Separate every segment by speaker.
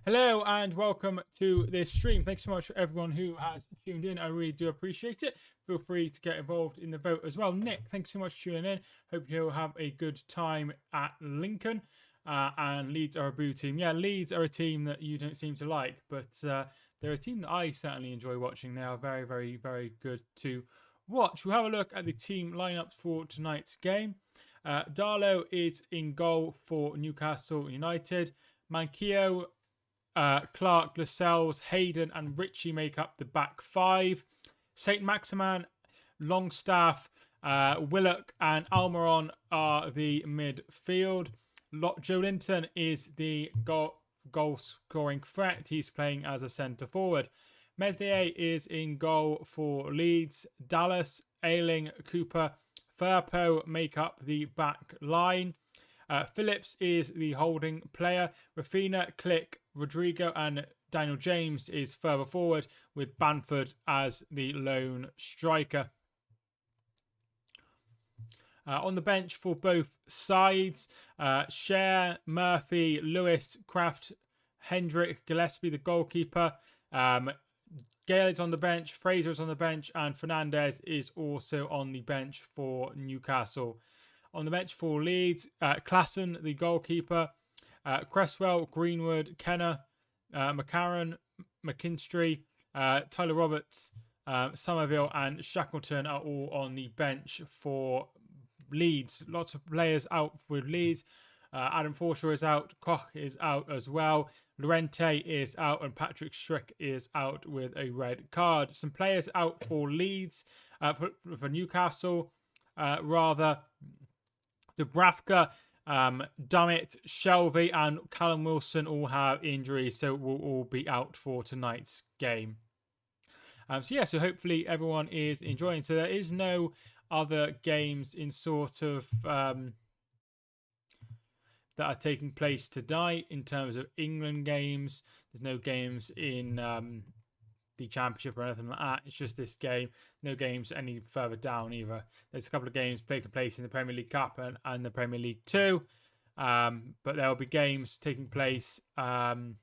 Speaker 1: Hello and welcome to this stream. Thanks so much for everyone who has tuned in. I really do appreciate it. Feel free to get involved in the vote as well. Nick, thanks so much for tuning in. Hope you'll have a good time at Lincoln. And Leeds are a boo team. Yeah, Leeds are a team that you don't seem to like, but they're a team that I certainly enjoy watching. They are very, very, very good to watch. We'll have a look at the team lineups for tonight's game. Darlow is in goal for Newcastle United. Manquillo, Clark, Lascelles, Hayden and Ritchie make up the back five. St. Maximan, Longstaff, Willock and Almiron are the midfield. Joe Linton is the goal scoring threat. He's playing as a centre forward. Meslier is in goal for Leeds. Dallas, Ayling, Cooper, Firpo make up the back line. Phillips is the holding player. Rafina, Click, Rodrigo and Daniel James is further forward with Bamford as the lone striker. On the bench for both sides, Cher, Murphy, Lewis, Kraft, Hendrick, Gillespie, the goalkeeper. Gale is on the bench, Fraser is on the bench, and Fernandez is also on the bench for Newcastle. On the bench for Leeds, Klassen, the goalkeeper, Cresswell, Greenwood, Kenner, McCarron, McKinstry, Tyler Roberts, Somerville, and Shackleton are all on the bench for Leeds. Lots of players out with Leeds. Adam Forshaw is out, Koch is out as well, Lorente is out, and Patrick Strick is out with a red card. Some players out for Leeds, for Newcastle, rather. Dubravka, Dummett, Shelby, and Callum Wilson all have injuries, so will all be out for tonight's game. So hopefully everyone is enjoying. So there is no other games in sort of that are taking place tonight in terms of England games. There's no games in the Championship or anything like that. It's just this game. No games any further down either. There's a couple of games taking place in the Premier League Cup and the Premier League 2. But there will be games taking place in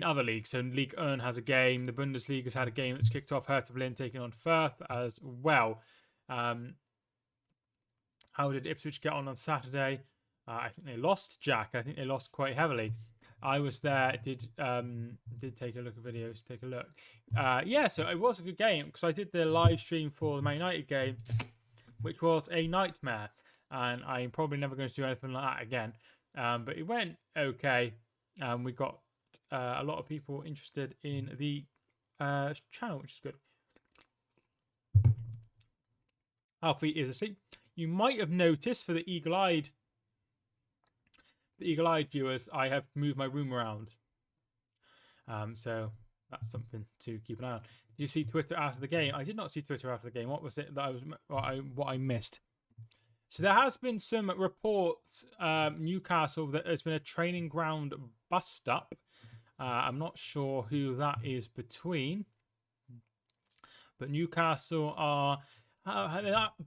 Speaker 1: other leagues. So Ligue 1 has a game. The Bundesliga has had a game that's kicked off. Hertha Berlin taking on Firth as well. How did Ipswich get on Saturday? I think they lost, Jack. I think they lost quite heavily. I was there, did take a look at videos, take a look. So it was a good game because I did the live stream for the Man United game, which was a nightmare. And I'm probably never going to do anything like that again. But it went okay. We got a lot of people interested in the channel, which is good. Alfie is asleep. You might have noticed for the eagle-eyed viewers, I have moved my room around. So that's something to keep an eye on. Did you see Twitter after the game? I did not see Twitter after the game. What was it that what I missed? So there has been some reports, Newcastle, that there's been a training ground bust up. I'm not sure who that is between. But Newcastle are...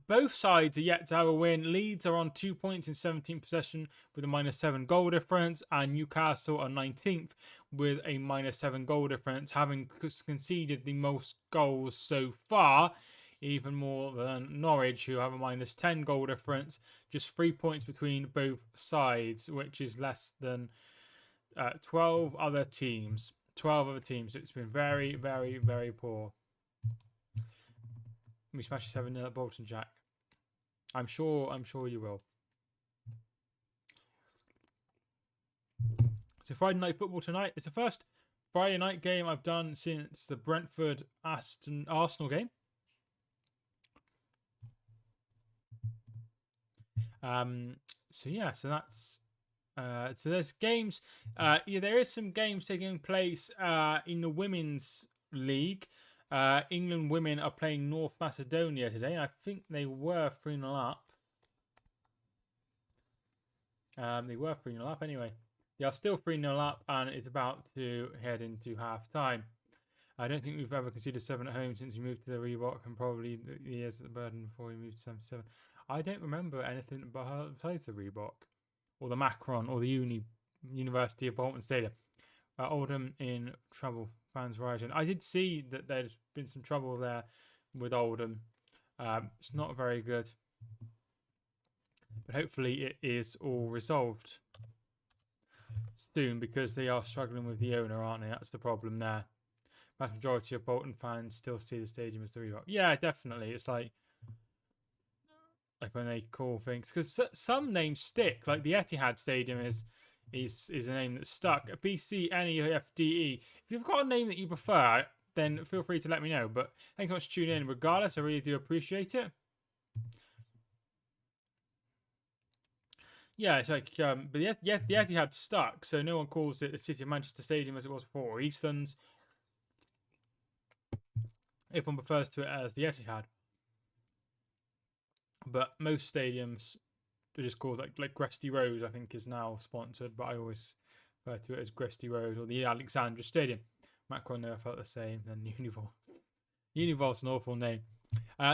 Speaker 1: both sides are yet to have a win. Leeds are on 2 points in 17th possession with a -7 goal difference, and Newcastle are 19th with a -7 goal difference, having conceded the most goals so far, even more than Norwich, who have a -10 goal difference. Just 3 points between both sides, which is less than 12 other teams. 12 other teams. So it's been very, very, very poor. We smash 7-0 at Bolton, Jack. I'm sure you will. So Friday night football tonight. It's the first Friday night game I've done since the Brentford Arsenal game. So that's so there's games. There is some games taking place in the women's league. England women are playing North Macedonia today. I think they were 3-0 up. They were 3-0 up anyway. They are still 3-0 up, and it's about to head into half-time. I don't think we've ever conceded 7 at home since we moved to the Reebok, and probably the years at the Burden before we moved to 77. I don't remember anything besides the Reebok, or the Macron, or the University of Bolton Stadium. Oldham in trouble. Fans rising. I did see that there's been some trouble there with Oldham. It's not very good. But hopefully it is all resolved soon, because they are struggling with the owner, aren't they? That's the problem there. Vast majority of Bolton fans still see the stadium as the Reebok. Yeah, definitely. It's like when they call things, because some names stick. Like the Etihad Stadium is a name that's stuck. BCNEFDE. If you've got a name that you prefer, then feel free to let me know. But thanks so much for tuning in. Regardless, I really do appreciate it. Yeah, it's like, but the Etihad stuck, so no one calls it the City of Manchester Stadium as it was before, or Eastlands. Everyone refers to it as the Etihad. But most stadiums are just called like Gresty Road, I think, is now sponsored, but I always refer to it as Gresty Road or the Alexandra Stadium. Macron never felt the same than Univol. Univol's an awful name.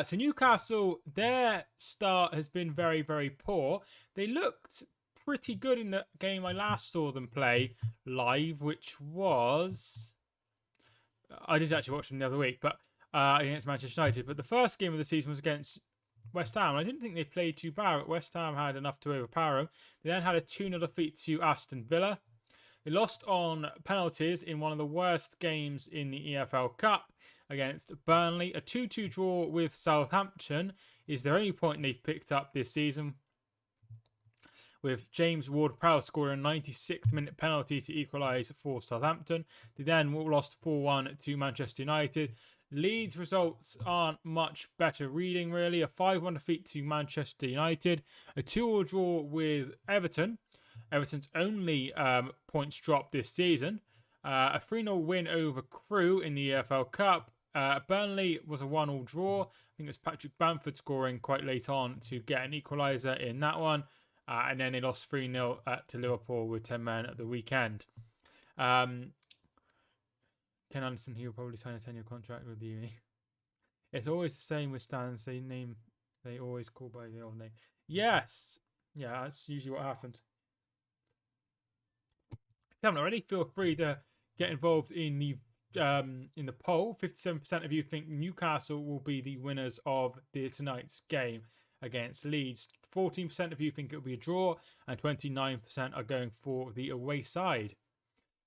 Speaker 1: So Newcastle, their start has been very, very poor. They looked pretty good in the game I last saw them play live, which was... I did actually watch them the other week, but against Manchester United. But the first game of the season was against West Ham. I didn't think they played too bad. West Ham had enough to overpower them. They then had a 2-0 defeat to Aston Villa. They lost on penalties in one of the worst games in the EFL Cup against Burnley. A 2-2 draw with Southampton is their only point they've picked up this season, with James Ward-Prowse scoring a 96th minute penalty to equalise for Southampton. They then lost 4-1 to Manchester United. Leeds results aren't much better reading, really. A 5-1 defeat to Manchester United. A 2-2 draw with Everton. Everton's only points drop this season. A 3-0 win over Crewe in the EFL Cup. Burnley was a 1-1 draw. I think it was Patrick Bamford scoring quite late on to get an equaliser in that one. And then they lost 3-0 to Liverpool with 10 men at the weekend. Ken Anderson, he will probably sign a 10-year contract with the Uni. It's always the same with stands. They always call by the old name. Yes. Yeah, that's usually what happens. If you haven't already, feel free to get involved in the poll. 57% of you think Newcastle will be the winners of tonight's game against Leeds. 14% of you think it will be a draw, and 29% are going for the away side.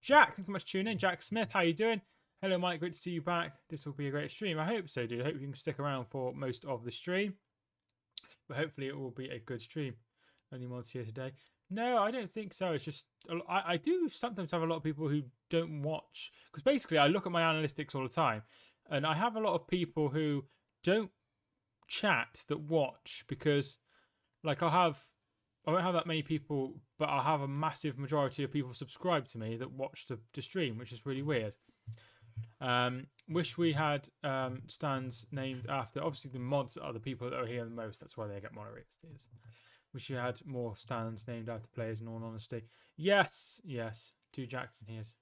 Speaker 1: Jack, thanks so much for tuning in. Jack Smith, how you doing? Hello, Mike. Great to see you back. This will be a great stream. I hope so, dude. I hope you can stick around for most of the stream. But hopefully it will be a good stream. Only mods here today. No, I don't think so. It's just, I do sometimes have a lot of people who don't watch. Because basically, I look at my analytics all the time. And I have a lot of people who don't chat that watch. Because, like, I won't have that many people, but I'll have a massive majority of people subscribe to me that watch the stream, which is really weird. Wish we had stands named after, obviously the mods are the people that are here the most, that's why they get moderated. Wish you had more stands named after players, in all honesty. Yes, 2 Jackson here's.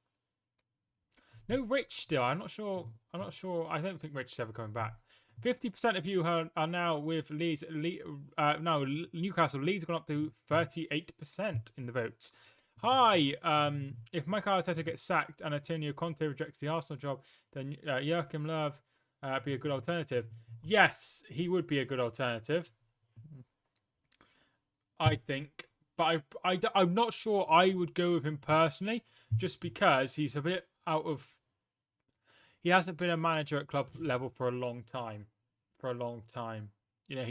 Speaker 1: No Rich still, I'm not sure, I don't think Rich is ever coming back. 50% of you are now with Leeds. Now Newcastle. Leeds have gone up to 38% in the votes. Hi. If Mike Arteta gets sacked and Antonio Conte rejects the Arsenal job, then Joachim Löw be a good alternative. Yes, he would be a good alternative, I think. But I'm not sure I would go with him personally, just because he's a bit out of... He hasn't been a manager at club level for a long time. You know,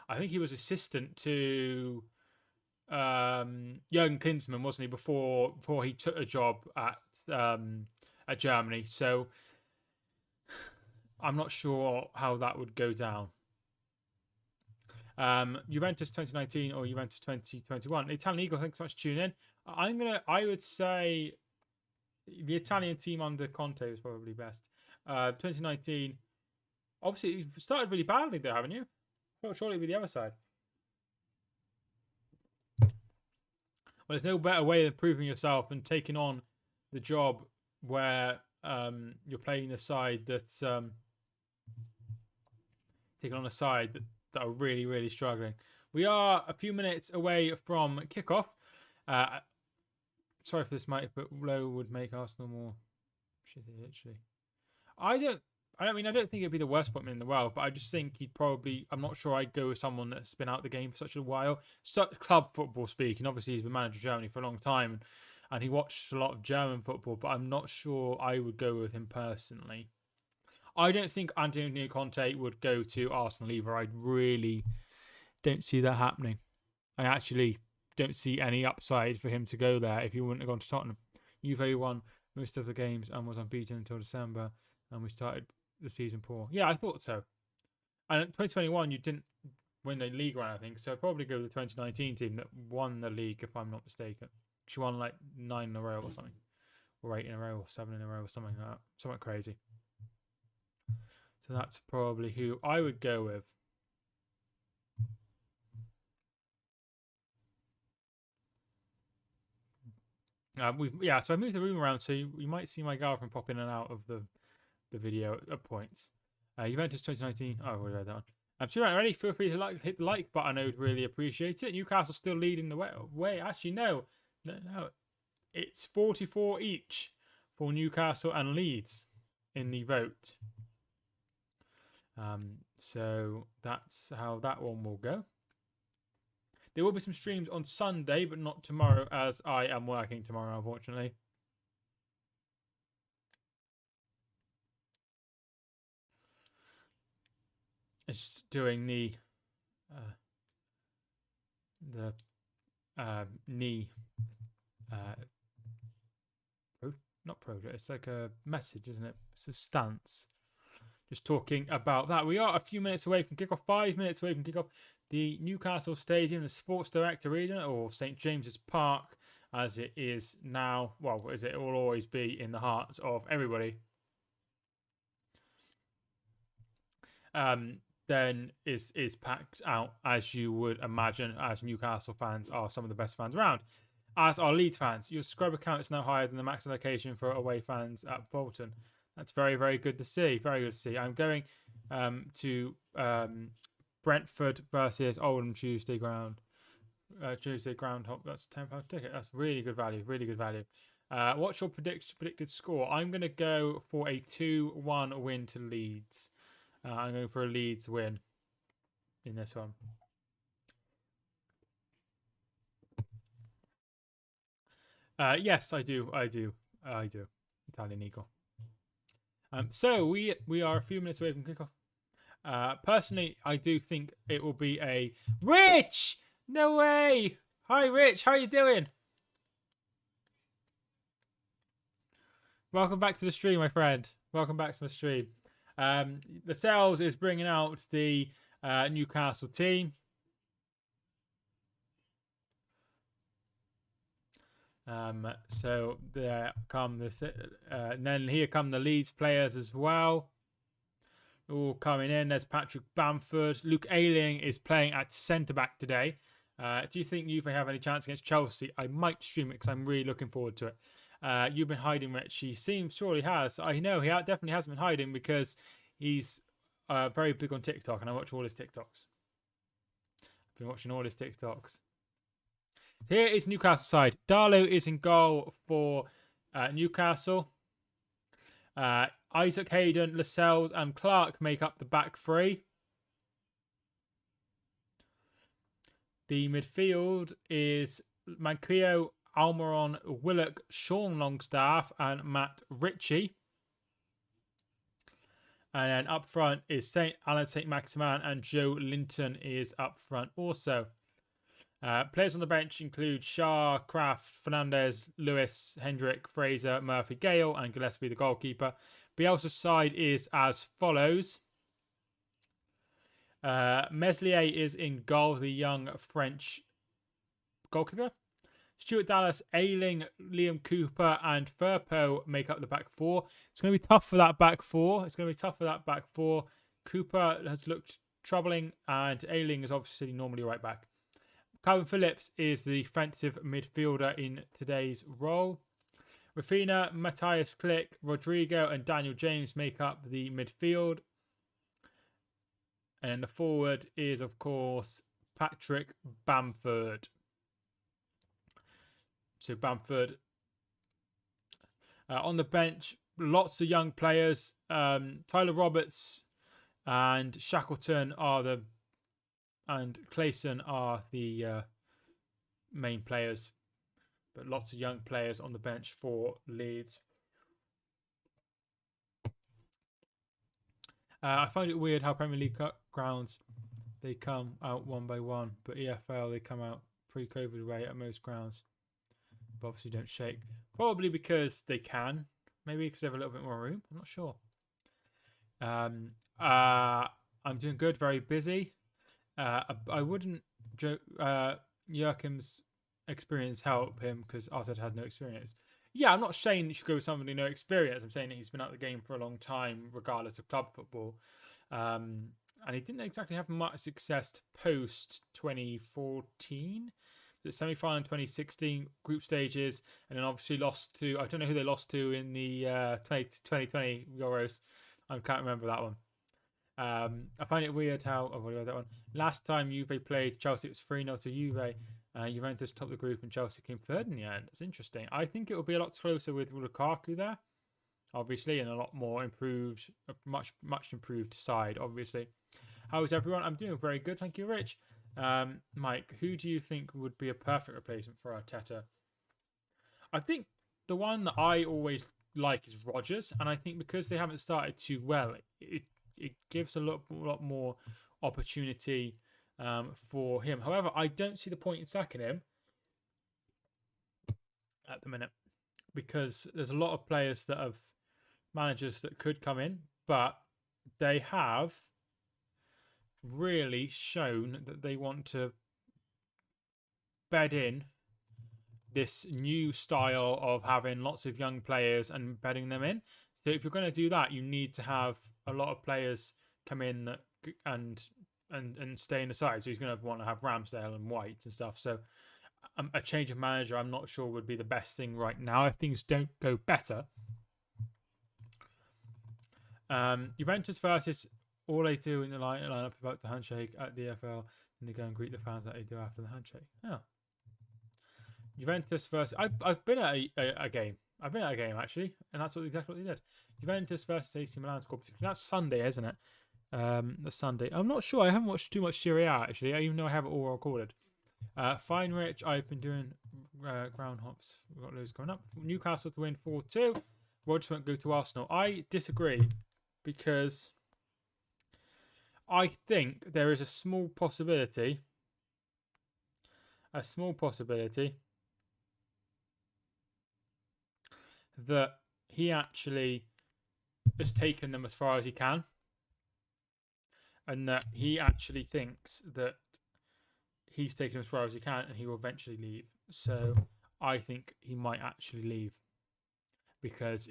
Speaker 1: I think he was assistant to Jurgen Klinsmann, wasn't he, before he took a job at Germany. So I'm not sure how that would go down. Juventus 2019 or Juventus 2021. Italian Eagle, thanks so much for tuning in. I would say the Italian team under Conte is probably best. 2019, obviously you started really badly there, haven't you? Well, surely it'll be the other side. Well, there's no better way of proving yourself than taking on the job where you're playing the side that's taking on a side that are really, really struggling. We are a few minutes away from kickoff. Sorry for this, mate, but Lowe would make Arsenal more shitty, literally. I don't think it'd be the worst appointment in the world, but I just think he'd probably. I'm not sure I'd go with someone that's been out the game for such a while. Club football speaking, obviously he's been manager of Germany for a long time, and he watched a lot of German football, but I'm not sure I would go with him personally. I don't think Antonio Conte would go to Arsenal either. I really don't see that happening. I actually don't see any upside for him to go there if he wouldn't have gone to Tottenham. Juve won most of the games and was unbeaten until December, and we started the season poor. Yeah, I thought so. And in 2021, you didn't win the league or anything, so I'd probably go with the 2019 team that won the league, if I'm not mistaken. She won like 9 in a row or something, or 8 in a row, or 7 in a row, or something like that. Something crazy. So that's probably who I would go with. So I moved the room around, so you might see my girlfriend pop in and out of the video at points. Juventus 2019. Oh, we read that one. So you're ready. Feel free to hit the like button. I would really appreciate it. Newcastle still leading the way. Actually, no. It's 44 each for Newcastle and Leeds in the vote. So that's how that one will go. There will be some streams on Sunday, but not tomorrow, as I am working tomorrow, unfortunately. It's doing the knee not project. It's like a message, isn't it? It's a stance. Just talking about that. We are a few minutes away from kickoff. 5 minutes away from kickoff. The Newcastle Stadium, the Sports Direct Arena, or St James's Park, as it is now. Well, as it will always be in the hearts of everybody. Then is packed out, as you would imagine, as Newcastle fans are some of the best fans around. As are Leeds fans. Your subscriber count is now higher than the max allocation for away fans at Bolton. That's very, very good to see. Very good to see. I'm going to Brentford versus Oldham Tuesday ground. Tuesday groundhog. That's £10 ticket. That's really good value. Really good value. What's your predicted score? I'm going to go for a 2-1 win to Leeds. I'm going for a Leeds win in this one. Yes, I do. Italian Eagle. So we are a few minutes away from kickoff. Personally, I do think it will be a Rich. No way. Hi, Rich. How are you doing? Welcome back to the stream, my friend. Welcome back to the stream. The sales is bringing out the Newcastle team. So there come this, and then here come the Leeds players as well. All coming in. There's Patrick Bamford. Luke Ayling is playing at centre back today. Do you think Juve have any chance against Chelsea? I might stream it because I'm really looking forward to it. You've been hiding, Rich. He surely has. I know he definitely has been hiding because he's very big on TikTok, and I watch all his TikToks. I've been watching all his TikToks. Here is Newcastle side. Darlow is in goal for Newcastle. Isaac Hayden, Lascelles, and Clark make up the back three. The midfield is Manquillo, Almiron, Willock, Sean Longstaff, and Matt Ritchie. And then up front is Alan St. Maximin, and Joe Linton is up front also. Players on the bench include Shah, Kraft, Fernandez, Lewis, Hendrick, Fraser, Murphy, Gale, and Gillespie, the goalkeeper. Bielsa's side is as follows. Meslier is in goal, the young French goalkeeper. Stuart Dallas, Ayling, Liam Cooper, and Firpo make up the back four. It's going to be tough for that back four. Cooper has looked troubling, and Ayling is obviously normally right back. Calvin Phillips is the defensive midfielder in today's role. Rafinha, Matthias Klick, Rodrigo, and Daniel James make up the midfield. And the forward is, of course, Patrick Bamford. So Bamford On the bench, lots of young players. Tyler Roberts and Shackleton and Clayson are the main players, but lots of young players on the bench for Leeds. I find it weird how Premier League grounds, they come out one by one, but EFL, they come out pre-COVID way at most grounds, but obviously don't shake. Probably because they can, maybe because they have a little bit more room. I'm not sure. I'm doing good, very busy. I wouldn't joke. Joachim's experience help him because Arthur had no experience. Yeah, I'm not saying you should go with somebody no experience. I'm saying that he's been out of the game for a long time, regardless of club football. And he didn't exactly have much success post 2014. The semi-final in 2016, group stages, and then obviously lost to, I don't know who they lost to in the 2020 Euros. I can't remember that one. I find it weird how, oh, that one. Last time Juve played Chelsea, it was 3-0 to Juve. Juventus topped the group and Chelsea came third in the end. It's interesting. I think it will be a lot closer with Lukaku there, obviously, and a lot more improved, much improved side, obviously. How is everyone? I'm doing very good, thank you, Rich. Mike, who do you think would be a perfect replacement for Arteta? I think the one that I always like is Rodgers, and I think because they haven't started too well, it gives a lot more opportunity for him. However, I don't see the point in sacking him at the minute because there's a lot of players that have managers that could come in, but they have really shown that they want to bed in this new style of having lots of young players and bedding them in. So if you're going to do that, you need to have a lot of players come in and stay in the side. So he's going to want to have Ramsdale and White and stuff. So a change of manager, I'm not sure would be the best thing right now if things don't go better. Juventus versus all they do in the lineup about the handshake at the EFL, and they go and greet the fans that they do after the handshake. Oh. Juventus versus... I've been at a game. I've been at a game, actually, and that's exactly what they did. Juventus versus AC Milan scored. That's Sunday, isn't it? The Sunday. I'm not sure. I haven't watched too much Serie A, actually, even though I have it all recorded. Fine, Rich. I've been doing ground hops. We've got loads coming up. Newcastle to win 4-2. Rodgers won't go to Arsenal. I disagree because I think there is a small possibility that he actually has taken them as far as he can, and that he actually thinks that he's taken them as far as he can and he will eventually leave. So I think he might actually leave because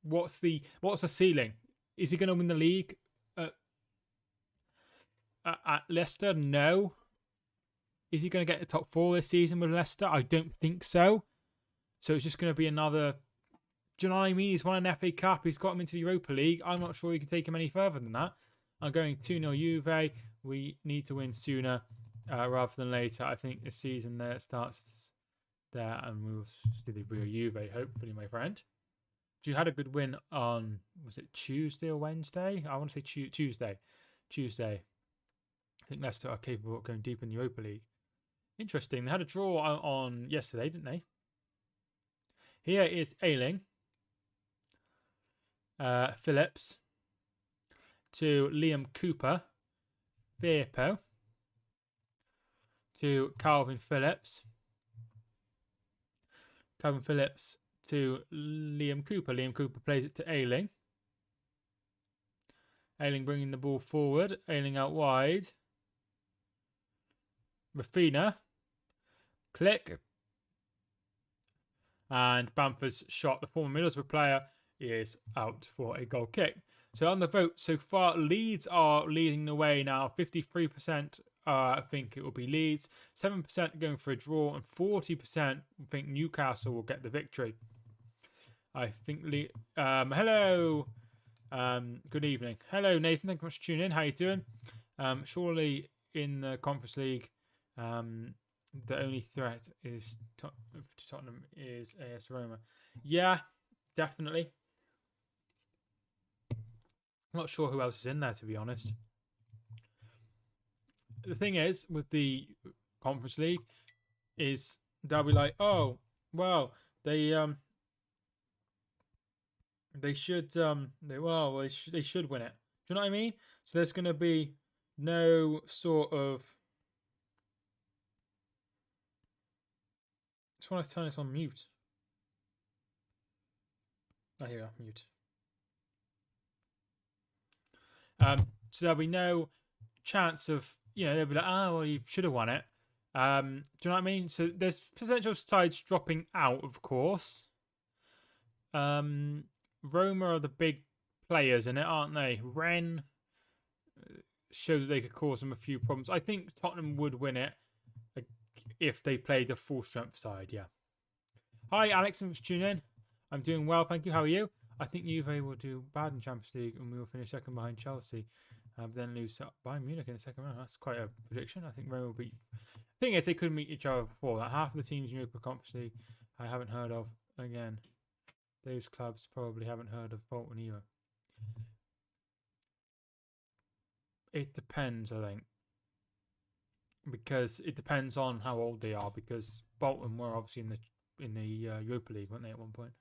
Speaker 1: what's the ceiling? Is he going to win the league at Leicester? No. Is he going to get the top 4 this season with Leicester? I don't think so. So it's just going to be another... Do you know what I mean? He's won an FA Cup. He's got him into the Europa League. I'm not sure he can take him any further than that. I'm going 2-0 Juve. We need to win sooner rather than later. I think the season there starts there and we'll see the real Juve, hopefully, my friend. You had a good win on, was it Tuesday or Wednesday? I want to say Tuesday. I think Leicester are capable of going deep in the Europa League. Interesting. They had a draw on yesterday, didn't they? Here is Ayling. Phillips. To Liam Cooper. Firpo. To Calvin Phillips. Calvin Phillips to Liam Cooper. Liam Cooper plays it to Ayling. Ayling bringing the ball forward. Ayling out wide. Rafina. Click. And Bamford's shot, the former Middlesbrough player, is out for a goal kick. So on the vote so far, Leeds are leading the way now. 53% I think it will be Leeds. 7% going for a draw. And 40% think Newcastle will get the victory. I think... hello. Good evening. Hello, Nathan. Thank you much for tuning in. How you doing? Surely in the Conference League... the only threat is to Tottenham is AS Roma. Yeah, definitely. I'm not sure who else is in there, to be honest. The thing is, with the Conference League, is they'll be like, oh, well, they should they should win it. Do you know what I mean? So there's going to be no sort of. I just want to turn this on mute. Oh, here we are, mute. So there'll be no chance of, they'll be like, oh, well, you should have won it. Do you know what I mean? So there's potential sides dropping out, of course. Roma are the big players in it, aren't they? Rennes showed that they could cause them a few problems. I think Tottenham would win it if they played the full strength side, yeah. Hi, Alex, thanks for tuning in. I'm doing well, thank you. How are you? I think Juve will do bad in Champions League and we will finish second behind Chelsea. Then lose to Bayern Munich in the second round. That's quite a prediction. I think Roma will beat. The thing is, they could meet each other before. Like half of the teams in Europa Conference League I haven't heard of. Again, those clubs probably haven't heard of Bolton either. It depends, I think, because it depends on how old they are. Because Bolton were obviously in the Europa League, weren't they, at one point?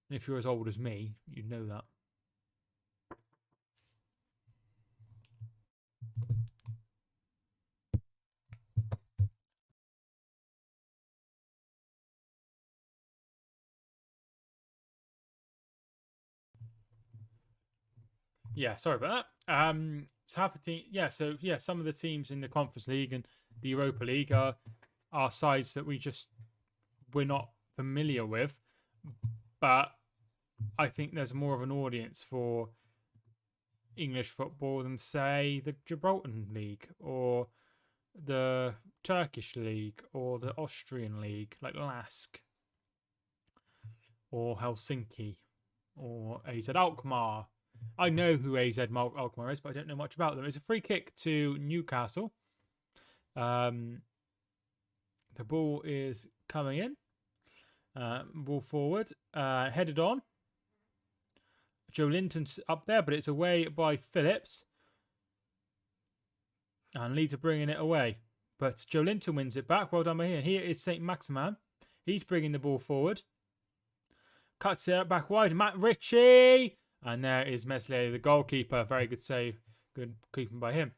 Speaker 1: And if you're as old as me, you'd know that. Yeah, sorry about that. So half the team, some of the teams in the Conference League and the Europa League are sides that we're not familiar with, but I think there's more of an audience for English football than, say, the Gibraltar League or the Turkish League or the Austrian League, like LASK or Helsinki or AZ Alkmaar. I know who AZ Alkmaar is, but I don't know much about them. It's a free kick to Newcastle. The ball is coming in. Ball forward. Headed on. Joe Linton's up there, but it's away by Phillips. And Leeds are bringing it away. But Joe Linton wins it back. Well done by him. Here is St. Maximan. He's bringing the ball forward. Cuts it back wide. Matt Ritchie. And there is Meslier, the goalkeeper. Very good save. Good keeping by him.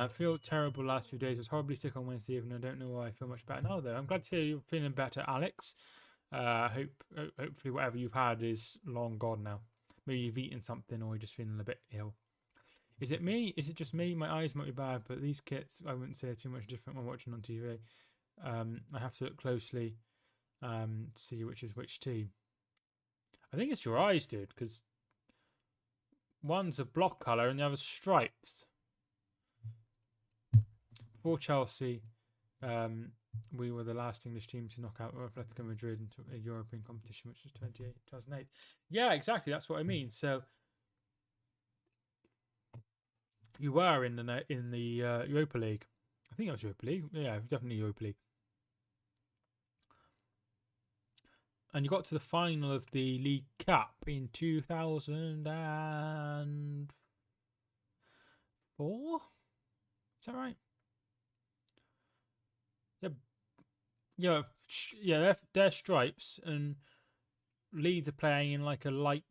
Speaker 1: Feel terrible last few days. Was horribly sick on Wednesday evening. I don't know why I feel much better now, though. I'm glad to hear you're feeling better, Alex. Hopefully whatever you've had is long gone now. Maybe you've eaten something or you're just feeling a bit ill. Is it me? Is it just me? My eyes might be bad, but these kits, I wouldn't say are too much different when watching on TV. I have to look closely to see which is which team. I think it's your eyes, dude, because one's a block colour and the other's stripes. For Chelsea, we were the last English team to knock out Atletico Madrid into a European competition, which was 2008. Yeah, exactly. That's what I mean. So you were in the Europa League. I think it was Europa League. Yeah, definitely Europa League. And you got to the final of the League Cup in 2004. Is that right? Yeah. They're stripes, and Leeds are playing in like a light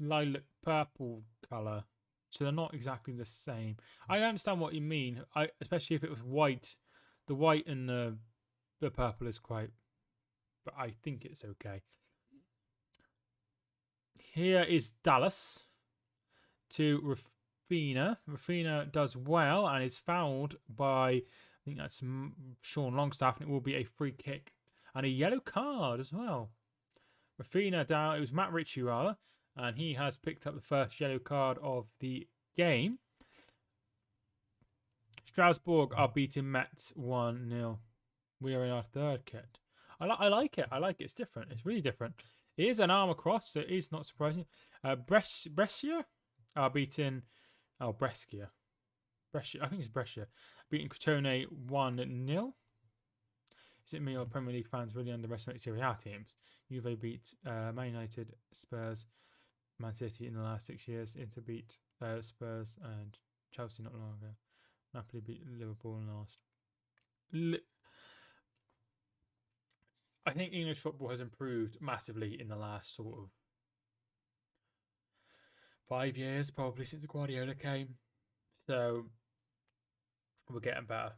Speaker 1: lilac purple colour, so they're not exactly the same. I understand what you mean. Especially if it was white, the white and the purple is quite. But I think it's okay. Here is Dallas to Rafina. Rafina does well and is fouled by, I think that's Sean Longstaff, and it will be a free kick and a yellow card as well. Rafina down, it was Matt Ritchie rather, and he has picked up the first yellow card of the game. Strasbourg are beating Metz 1-0. We are in our third kit. I like it. I like it. It's different. It's really different. It is an arm across, so it is not surprising. Brescia are beating... Oh, Brescia. I think it's Brescia. Beating Crotone 1-0. Is it me or Premier League fans really underestimate Serie A teams? Juve beat Man United, Spurs, Man City in the last 6 years. Inter beat Spurs and Chelsea not long ago. Napoli beat Liverpool in last. I think English football has improved massively in the last sort of 5 years, probably since Guardiola came. So we're getting better.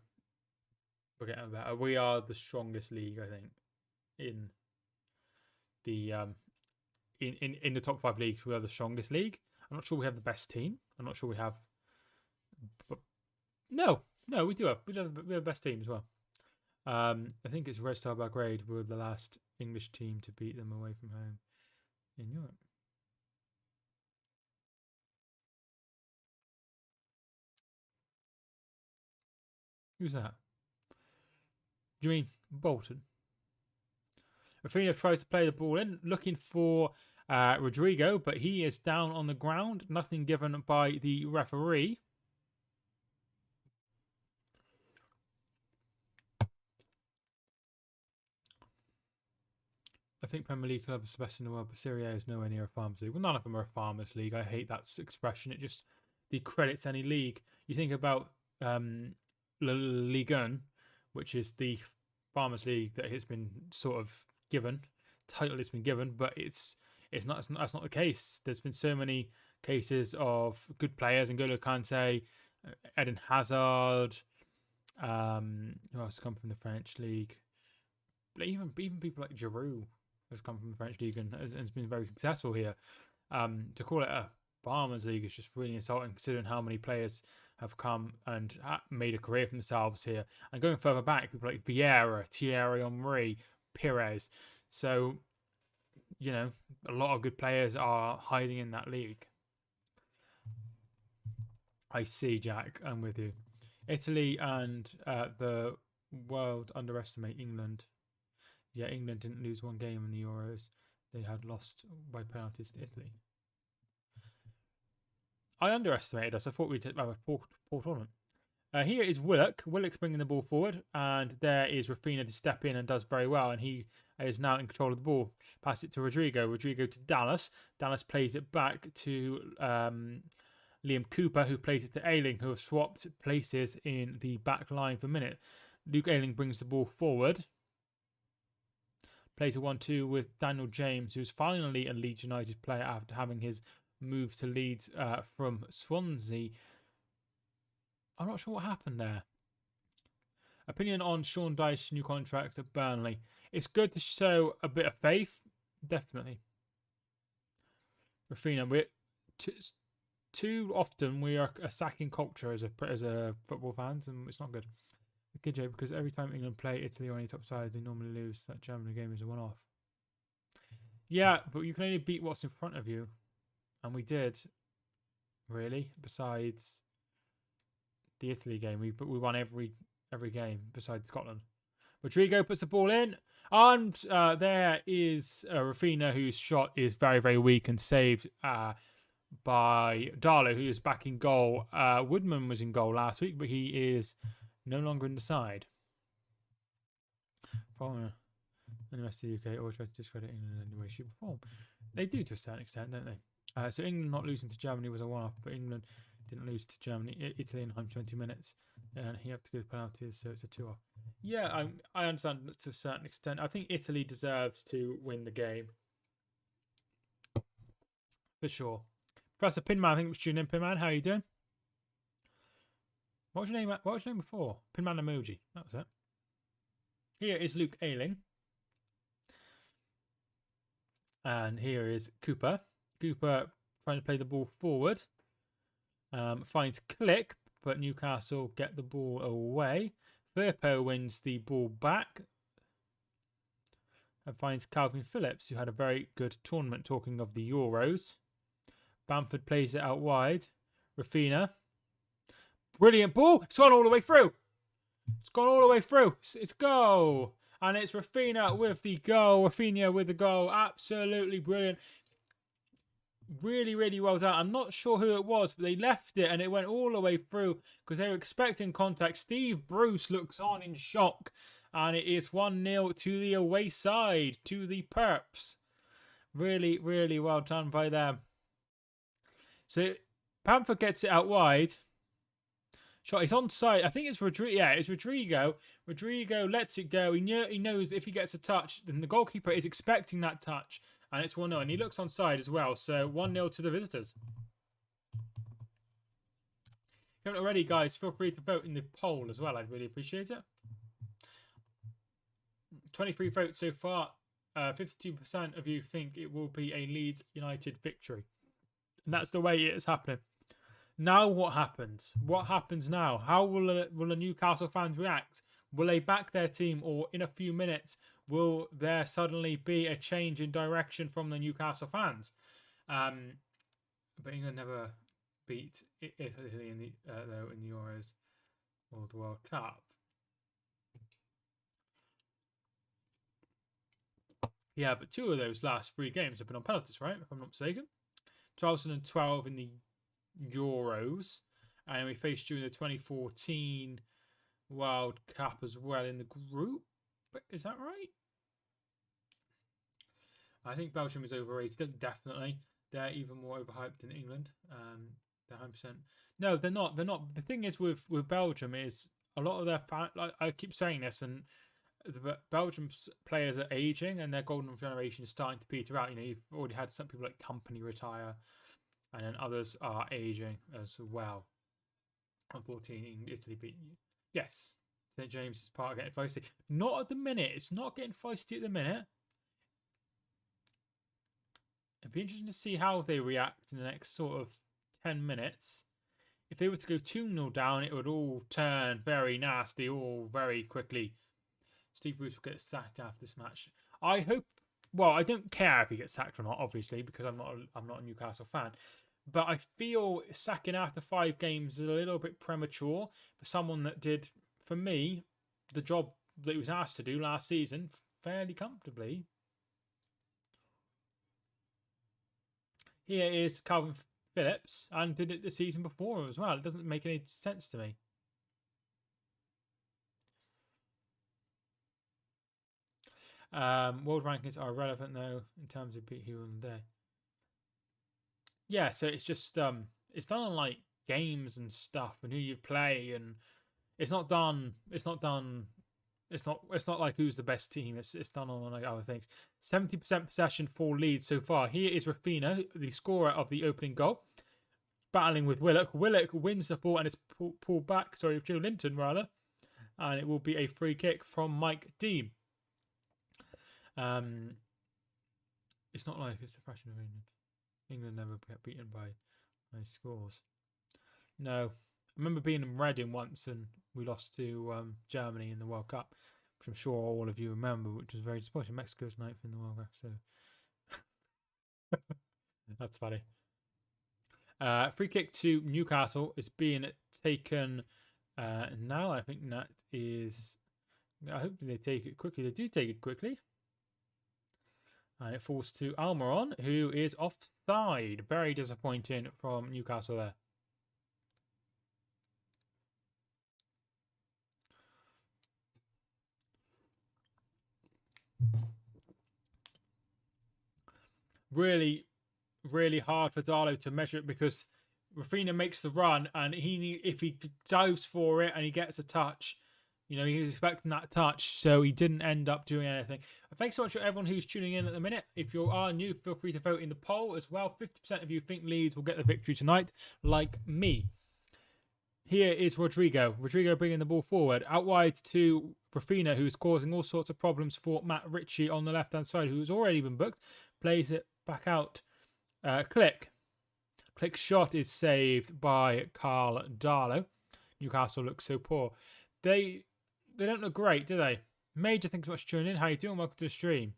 Speaker 1: We're getting better. We are the strongest league, I think, in the in the top 5 leagues. We are the strongest league. I'm not sure we have the best team. I'm not sure we have. But no, we do have. We have the best team as well. I think it's Red Star Belgrade were the last English team to beat them away from home in Europe. Who's that? Do you mean Bolton? Rafinha tries to play the ball in, looking for Rodrigo, but he is down on the ground. Nothing given by the referee. I think Premier League clubs are the best in the world, but Serie A is nowhere near a Farmers League. Well, none of them are a Farmers League. I hate that expression. It just decredits any league. You think about Ligue 1, which is the Farmers League that has been sort of given, title it's been given, but that's not the case. There's been so many cases of good players, and N'Golo Kante, Eden Hazard, who else come from the French league? But even people like Giroud has come from the French league and has been very successful here. To call it a Farmers League is just really insulting, considering how many players have come and made a career for themselves here. And going further back, people like Vieira, Thierry Henry, Pires. So, you know, a lot of good players are hiding in that league. I see, Jack. I'm with you. Italy and the world underestimate England. Yeah, England didn't lose one game in the Euros. They had lost by penalties to Italy. I underestimated us. I thought we'd have a poor tournament. Here is Willock. Willock's bringing the ball forward, and there is Rafinha to step in and does very well, and he is now in control of the ball. Pass it to Rodrigo. Rodrigo to Dallas. Dallas plays it back to Liam Cooper, who plays it to Ayling, who have swapped places in the back line for a minute. Luke Ayling brings the ball forward. Plays a 1-2 with Daniel James, who's finally a Leeds United player after having his move to Leeds from Swansea. I'm not sure what happened there. Opinion on Sean Dyche's new contract at Burnley. It's good to show a bit of faith, definitely. Rafinha, too often we are a sacking culture as a football fans, and it's not good. Good, Jay, because every time England play Italy or any top side, they normally lose. That Germany game is a one-off. Yeah, but you can only beat what's in front of you, and we did. Really, besides the Italy game, we won every game besides Scotland. Rodrigo puts the ball in, and there is Rafinha, whose shot is very, very weak and saved by Darlow, who is back in goal. Woodman was in goal last week, but he is no longer in the side. Foreigner and the rest of the UK always try to discredit England in any way, shape, or form. They do to a certain extent, don't they? So England not losing to Germany was a one-off, but England didn't lose to Germany, Italy in 120 minutes, and he had to go to penalties, so it's a 2-off. Yeah, I understand to a certain extent. I think Italy deserved to win the game, for sure. Professor Pinman, I think was tuned in. Pinman, how are you doing? What was your name? What was your name before? Pinman Emoji. That was it. Here is Luke Ayling. And here is Cooper. Cooper trying to play the ball forward. Finds Click, but Newcastle get the ball away. Firpo wins the ball back. And finds Calvin Phillips, who had a very good tournament, talking of the Euros. Bamford plays it out wide. Rafinha. Brilliant ball. It's gone all the way through. It's gone all the way through. It's a goal. And it's Rafinha with the goal. Rafinha with the goal. Absolutely brilliant. Really, really well done. I'm not sure who it was, but they left it and it went all the way through because they were expecting contact. Steve Bruce looks on in shock And it is 1-0 to the away side, to the Perps. Really, really well done by them. So Bamford gets it out wide. Shot, he's onside. I think it's Rodrigo. Yeah, it's Rodrigo. Rodrigo lets it go. He knows if he gets a touch, then the goalkeeper is expecting that touch. And it's 1-0. And he looks onside as well. So 1-0 to the visitors. If you haven't already, guys, feel free to vote in the poll as well. I'd really appreciate it. 23 votes so far. 52% of you think it will be a Leeds United victory. And that's the way it is happening. Now what happens? What happens now? How will the Newcastle fans react? Will they back their team, or in a few minutes will there suddenly be a change in direction from the Newcastle fans? But England never beat Italy in the Euros or the World Cup. Yeah, but 2 of those last 3 games have been on penalties, right? If I'm not mistaken. 2012 in the Euros, and we faced during the 2014 World Cup as well in the group. Is that right? I think Belgium is overrated. Definitely, they're even more overhyped than England. They're 100%. No, they're not. They're not. The thing is with Belgium is a lot of their like I keep saying this, and Belgium's players are aging, and their golden generation is starting to peter out. You know, you've already had some people like Kompany retire. And then others are aging as well. Unfortunately, Italy beat you. Yes, St. James is part of getting feisty. Not at the minute. It's not getting feisty at the minute. It'd be interesting to see how they react in the next sort of 10 minutes. If they were to go 2-0 down, it would all turn very nasty, all very quickly. Steve Bruce will get sacked after this match. I hope. Well, I don't care if he gets sacked or not, obviously, because I'm not a Newcastle fan. But I feel sacking after 5 games is a little bit premature for someone that did, for me, the job that he was asked to do last season fairly comfortably. Here is Calvin Phillips, and did it the season before as well. It doesn't make any sense to me. World rankings are relevant though in terms of who on the day. Yeah, so it's just it's done on like games and stuff and who you play, and it's not done. It's not like who's the best team. It's done on like other things. 70% possession for Leeds so far. Here is Raphinha, the scorer of the opening goal, battling with Willock. Willock wins the ball and is pulled back. Sorry, Joe Linton rather, and it will be a free kick from Mike Dean. It's not like it's a fraction of England. England never get beaten by high scores. No. I remember being in Reading once and we lost to Germany in the World Cup, which I'm sure all of you remember, which was very disappointing. Mexico's 9th in the World Cup, so that's funny. Free kick to Newcastle is being taken now. I think that is... I hope they take it quickly. They do take it quickly. And it falls to Almiron, who is offside. Very disappointing from Newcastle there. Really, really hard for Darlow to measure it because Raphinha makes the run, and if he dives for it and he gets a touch, you know, he was expecting that touch, so he didn't end up doing anything. Thanks so much to everyone who's tuning in at the minute. If you are new, feel free to vote in the poll as well. 50% of you think Leeds will get the victory tonight, like me. Here is Rodrigo. Rodrigo bringing the ball forward. Out wide to Raphinha, who's causing all sorts of problems for Matt Ritchie on the left-hand side, who's already been booked. Plays it back out. Click. Click's shot is saved by Carl Darlow. Newcastle looks so poor. They don't look great, do they? Major, thanks so much for tuning in. How you doing? Welcome to the stream.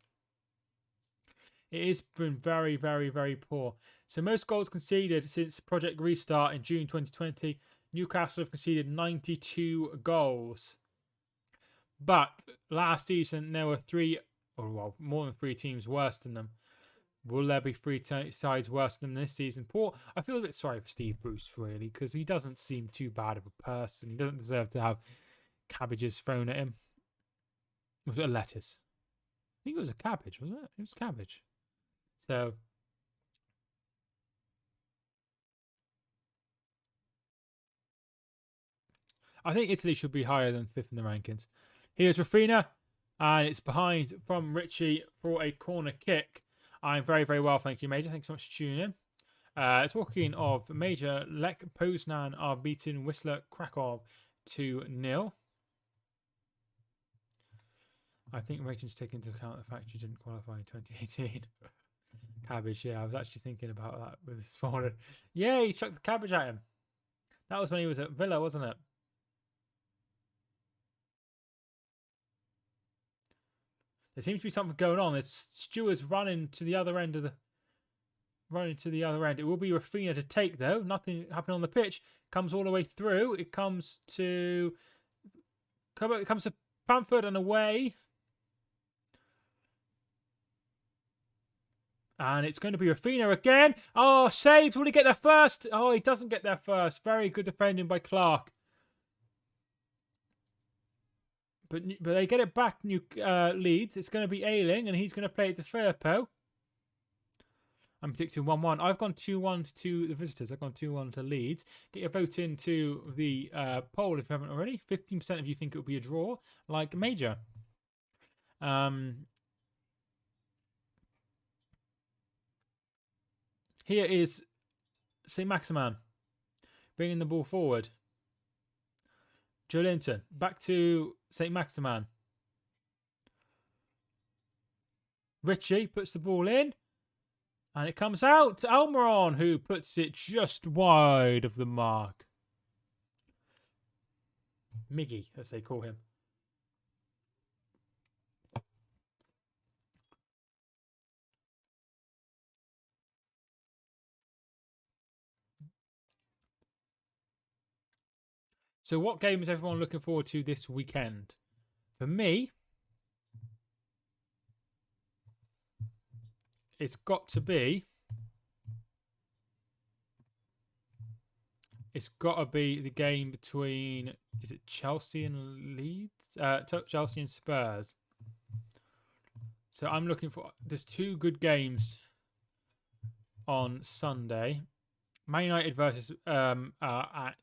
Speaker 1: It has been very, very, very poor. So most goals conceded since Project Restart in June 2020. Newcastle have conceded 92 goals. But last season there were more than 3 teams worse than them. Will there be 3 sides worse than this season? Poor. I feel a bit sorry for Steve Bruce, really, because he doesn't seem too bad of a person. He doesn't deserve to have cabbages thrown at him. Was it a lettuce? I think it was a cabbage, wasn't it? It was cabbage. So I think Italy should be higher than 5th in the rankings. Here's Rafina, and it's behind from Richie for a corner kick. I'm very, very well, thank you, Major. Thanks so much for tuning in. Talking of Major, Lech Poznan are beating Wisla Krakow 2-0. I think Rachel's taking into account the fact you didn't qualify in 2018. Cabbage, yeah, I was actually thinking about that with this morning. Yeah, he chucked the cabbage at him. That was when he was at Villa, wasn't it? There seems to be something going on. There's stewards running to the other end of the... Running to the other end. It will be Rafina to take, though. Nothing happening on the pitch. Comes all the way through. It comes to... It comes to Brentford and away. And it's going to be Rafina again. Oh, saved. Will he get there first? Oh, he doesn't get there first. Very good defending by Clark. But they get it back, Leeds. It's going to be Ailing, and he's going to play it to Firpo. I'm predicting 1-1. I've gone 2-1 to the visitors. I've gone 2-1 to Leeds. Get your vote into the poll if you haven't already. 15% of you think it will be a draw, like Major. Here is St. Maximan bringing the ball forward. Joe Linton back to St. Maximan. Richie puts the ball in. And it comes out to Almiron, who puts it just wide of the mark. Miggy, as they call him. So what game is everyone looking forward to this weekend? For me, it's got to be the game between, is it Chelsea and Leeds? Chelsea and Spurs. So I'm looking for, there's 2 good games on Sunday. Man United versus at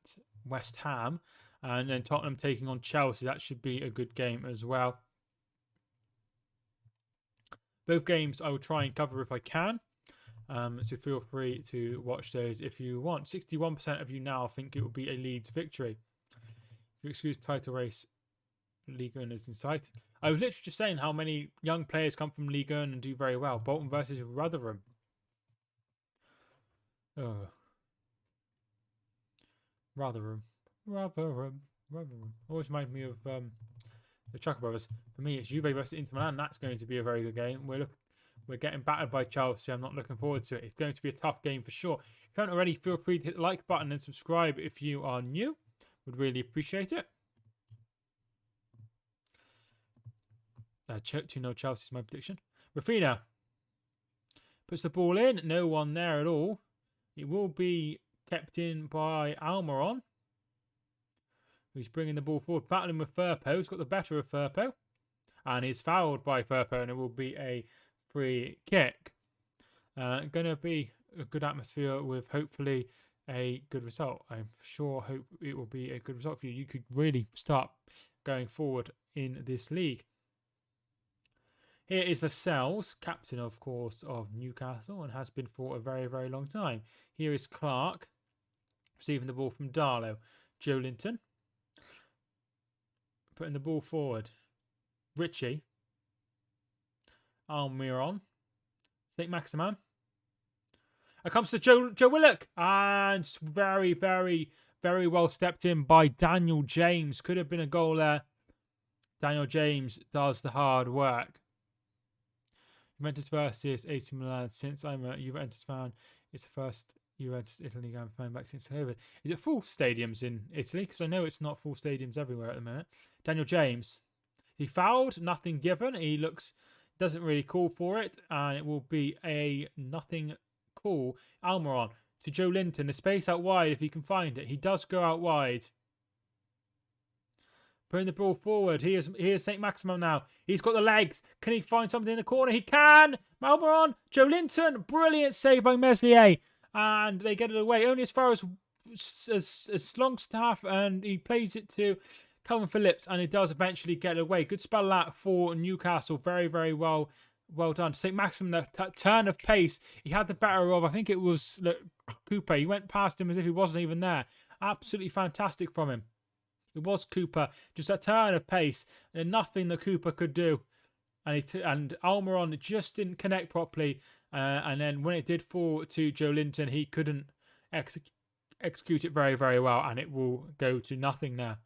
Speaker 1: West Ham, and then Tottenham taking on Chelsea. That should be a good game as well. Both games I will try and cover if I can. So feel free to watch those if you want. 61% of you now think it will be a Leeds victory. If you excuse title race, Ligue 1 is in sight. I was literally just saying how many young players come from Ligue 1 and do very well. Bolton versus Rotherham. Oh. Rotherham. Always reminds me of the Chucker Brothers. For me, it's Juve versus Inter Milan. That's going to be a very good game. We're getting battered by Chelsea. I'm not looking forward to it. It's going to be a tough game for sure. If you haven't already, feel free to hit the like button and subscribe if you are new. Would really appreciate it. 2-0 Chelsea is my prediction. Rafina puts the ball in. No one there at all. It will be kept in by Almiron, who's bringing the ball forward, battling with Firpo. He's got the better of Firpo, and he's fouled by Firpo, and it will be a free kick. Going to be a good atmosphere with hopefully a good result. I'm sure hope it will be a good result for you. You could really start going forward in this league. Here is Lascelles, captain, of course, of Newcastle, and has been for a very, very long time. Here is Clark, receiving the ball from Darlow. Joe Linton, putting the ball forward. Richie. Almiron. St. Maximan. It comes to Joe Willock. And very, very, very well stepped in by Daniel James. Could have been a goal there. Daniel James does the hard work. Juventus versus AC Milan. Since I'm a Juventus fan, it's the first Juventus Italy game I'm back since COVID. Is it full stadiums in Italy? Because I know it's not full stadiums everywhere at the minute. Daniel James. He fouled, nothing given. He doesn't really call for it, and it will be a nothing call. Almiron to Joe Linton. The space out wide if he can find it. He does go out wide. Putting the ball forward. Here's St. Maximin now. He's got the legs. Can he find something in the corner? He can. Malboron. Joe Linton. Brilliant save by Meslier. And they get it away. Only as far as Longstaff. And he plays it to Calvin Phillips. And it does eventually get away. Good spell out for Newcastle. Very, very well done. St. Maximin, that turn of pace. He had the better of, I think it was Cooper. He went past him as if he wasn't even there. Absolutely fantastic from him. It was Cooper, just that turn of pace, and nothing that Cooper could do. And Almiron just didn't connect properly. And then when it did fall to Joe Linton, he couldn't execute it very, very well, and it will go to nothing now.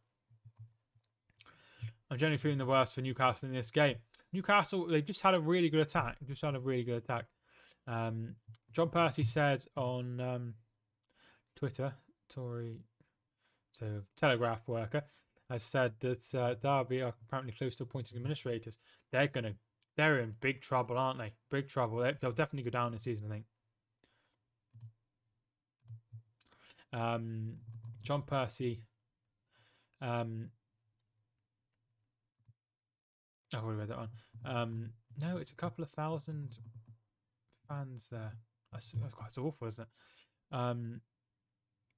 Speaker 1: I'm generally feeling the worst for Newcastle in this game. Newcastle, they just had a really good attack. John Percy said on Twitter, Tory... So, Telegraph worker has said that Derby are apparently close to appointing administrators. They're in big trouble, aren't they? Big trouble. They'll definitely go down this season, I think. John Percy. I've already read that one. No, it's a couple of thousand fans there. That's quite awful, isn't it?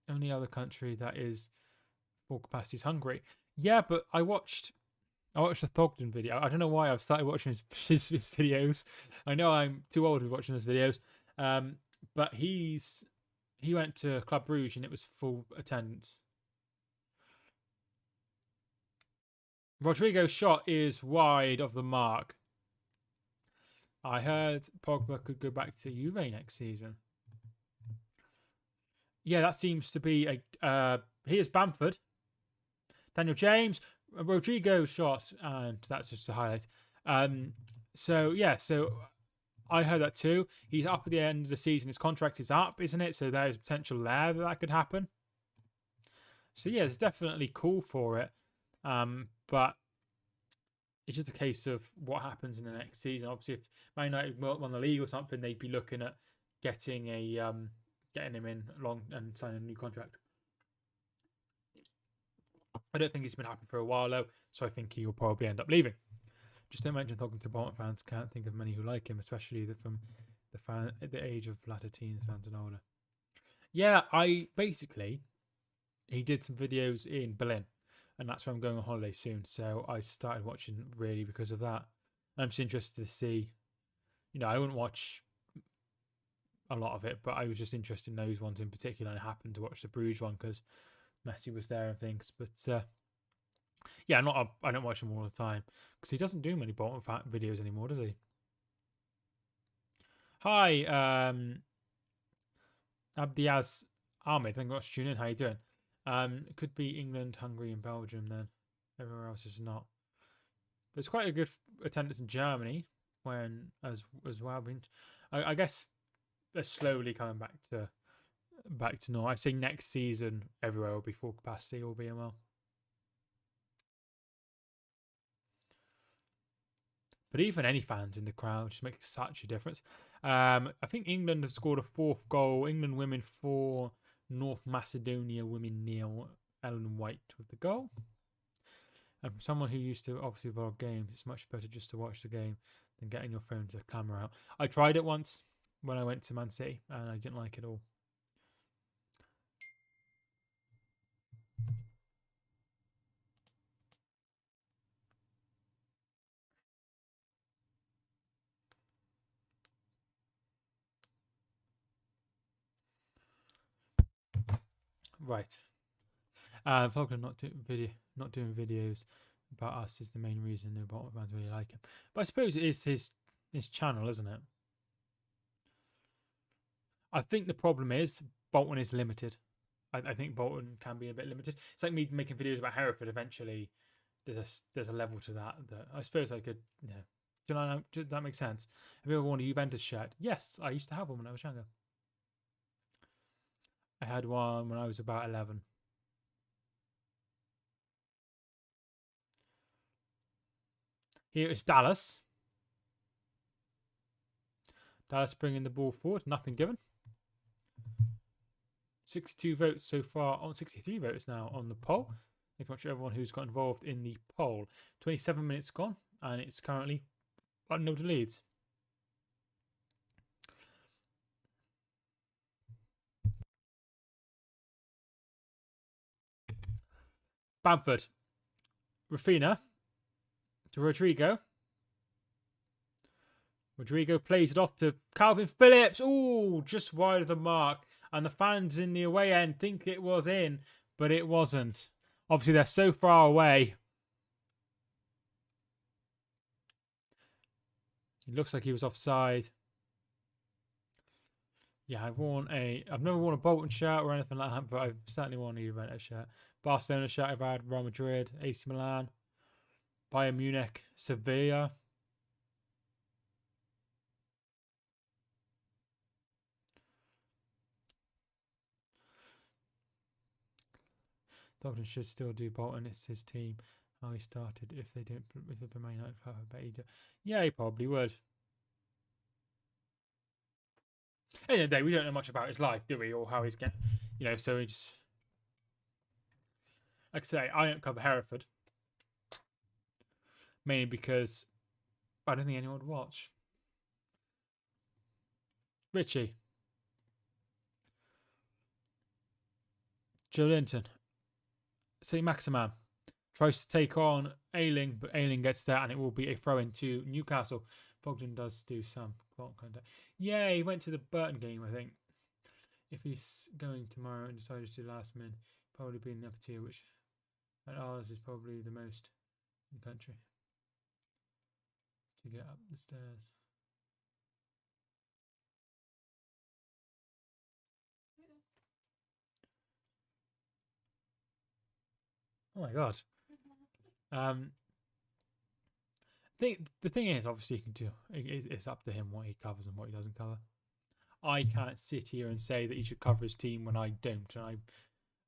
Speaker 1: Only other country that is full capacity is Hungary. Yeah, but I watched the Thogden video. I don't know why I've started watching his videos. I know I'm too old to be watching his videos. But he went to Club Brugge and it was full attendance. Rodrigo's shot is wide of the mark. I heard Pogba could go back to Juve next season. Yeah, that seems to be here's Bamford. Daniel James, Rodrigo's shot, and that's just a highlight. So I heard that too. He's up at the end of the season. His contract is up, isn't it? So there's potential there that could happen. So yeah, it's definitely cool for it. But it's just a case of what happens in the next season. Obviously, if Man United won the league or something, they'd be looking at getting him in long and signing a new contract. I don't think it's been happening for a while though, so I think he will probably end up leaving. Just don't mention talking to Bolton fans. Can't think of many who like him, especially from the age of latter teens fans and older. Yeah, he did some videos in Berlin, and that's where I'm going on holiday soon. So I started watching really because of that. I'm just interested to see. I wouldn't watch a lot of it, but I was just interested in those ones in particular. And I happened to watch the Bruges one because Messi was there and things. But yeah, I don't watch him all the time because he doesn't do many Bolton videos anymore, does he? Hi, Abdiaz Ahmed. Thank you for tuning in. How you doing? It could be England, Hungary, and Belgium. Then everywhere else is not. But it's quite a good attendance in Germany as well. I guess they're slowly coming back to normal. I say next season everywhere will be full capacity, all being well. But even any fans in the crowd just makes such a difference. I think England have scored a fourth goal. England women 4, North Macedonia women 0. Ellen White with the goal. And from someone who used to obviously vlog games, it's much better just to watch the game than getting your phone to camera out. I tried it once when I went to Man City and I didn't like it all. Right. Thogden not doing videos about us is the main reason no Bolton fans really like him. But I suppose it is his channel, isn't it? I think the problem is Bolton is limited. I think Bolton can be a bit limited. It's like me making videos about Hereford. Eventually, there's a level to that I suppose I could. Does that make sense? Have you ever worn a Juventus shirt? Yes, I used to have one when I was younger. I had one when I was about 11. Here is Dallas. Dallas bringing the ball forward. Nothing given. 62 votes so far on 63 votes now on the poll. Thanks so much to everyone who's got involved in the poll. 27 minutes gone, and it's currently 1-0 to Leeds. Bamford. Rafinha to Rodrigo. Rodrigo plays it off to Calvin Phillips. Oh, just wide of the mark. And the fans in the away end think it was in, but it wasn't. Obviously, they're so far away. It looks like he was offside. Yeah, I've never worn a Bolton shirt or anything like that, but I've certainly worn a Juventus shirt. Barcelona shirt I've had, Real Madrid, AC Milan, Bayern Munich, Sevilla. Thogden should still do Bolton. It's his team. How he started. If they don't, if they Man United, I bet he do. Yeah, he probably would. At the end of the day, we don't know much about his life, do we? Or how he's getting, so he just. Like I say, I don't cover Hereford. Mainly because I don't think anyone would watch. Richie. Joe Linton. St. Maximan tries to take on Ayling, but Ayling gets there, and it will be a throw-in to Newcastle. Thogden does do some contact. Yeah, he went to the Burton game, I think. If he's going tomorrow and decided to do last minute, probably be in the upper tier, which at ours is probably the most in the country. To get up the stairs. Oh my god. The thing is, obviously, you can do. It's up to him what he covers and what he doesn't cover. I can't sit here and say that he should cover his team when I don't, and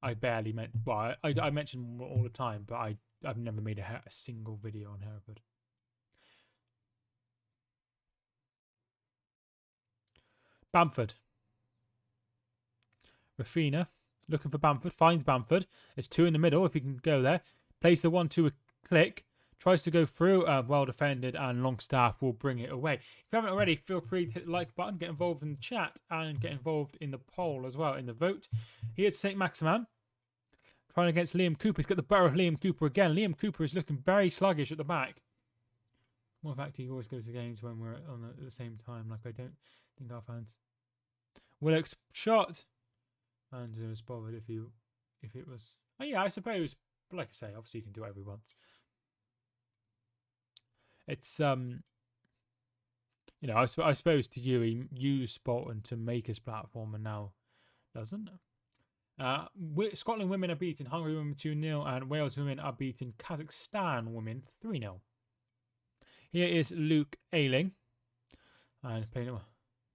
Speaker 1: I barely meant. Well, I mention him all the time, but I've never made a single video on Hereford. Bamford. Rafinha looking for Bamford, finds Bamford. There's two in the middle if he can go there. Plays the 1-2 click. Tries to go through, well defended, and Longstaff will bring it away. If you haven't already, feel free to hit the like button, get involved in the chat, and get involved in the poll as well, in the vote. Here's St. Maximan, trying against Liam Cooper. He's got the better of Liam Cooper again. Liam Cooper is looking very sluggish at the back. Well, in fact, he always goes to games when we're on at the same time, like I don't think our fans. Willock's shot. And was bothered if it was. Oh, yeah, I suppose. But like I say, obviously you can do whatever he wants. It's I suppose to you he used Bolton to make his platform and now doesn't. Scotland women are beating Hungary women 2-0 and Wales women are beating Kazakhstan women 3-0. Here is Luke Ayling. And playing it.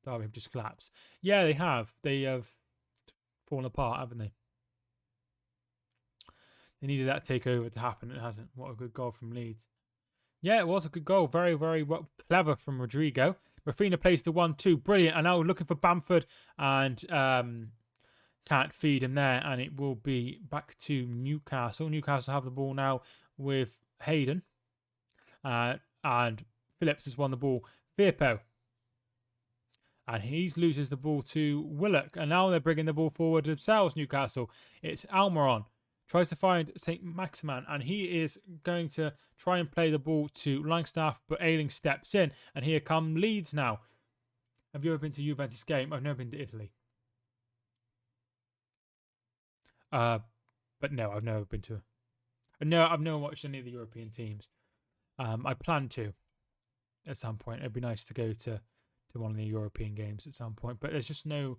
Speaker 1: Derby have just collapsed. Yeah, they have. They have fallen apart, haven't they? They needed that takeover to happen. It hasn't. What a good goal from Leeds. Yeah, it was a good goal. Very, very clever from Rodrigo. Rafinha plays the 1-2. Brilliant. And now looking for Bamford and can't feed him there. And it will be back to Newcastle. Newcastle have the ball now with Hayden. And Phillips has won the ball. Firpo. And he loses the ball to Willock. And now they're bringing the ball forward themselves, Newcastle. It's Almiron. Tries to find St. Maximan, and he is going to try and play the ball to Longstaff, but Ayling steps in, and here come Leeds now. Have you ever been to Juventus game? I've never been to Italy. But no, I've never been to. No, I've never watched any of the European teams. I plan to at some point. It'd be nice to go to one of the European games at some point, but there's just no.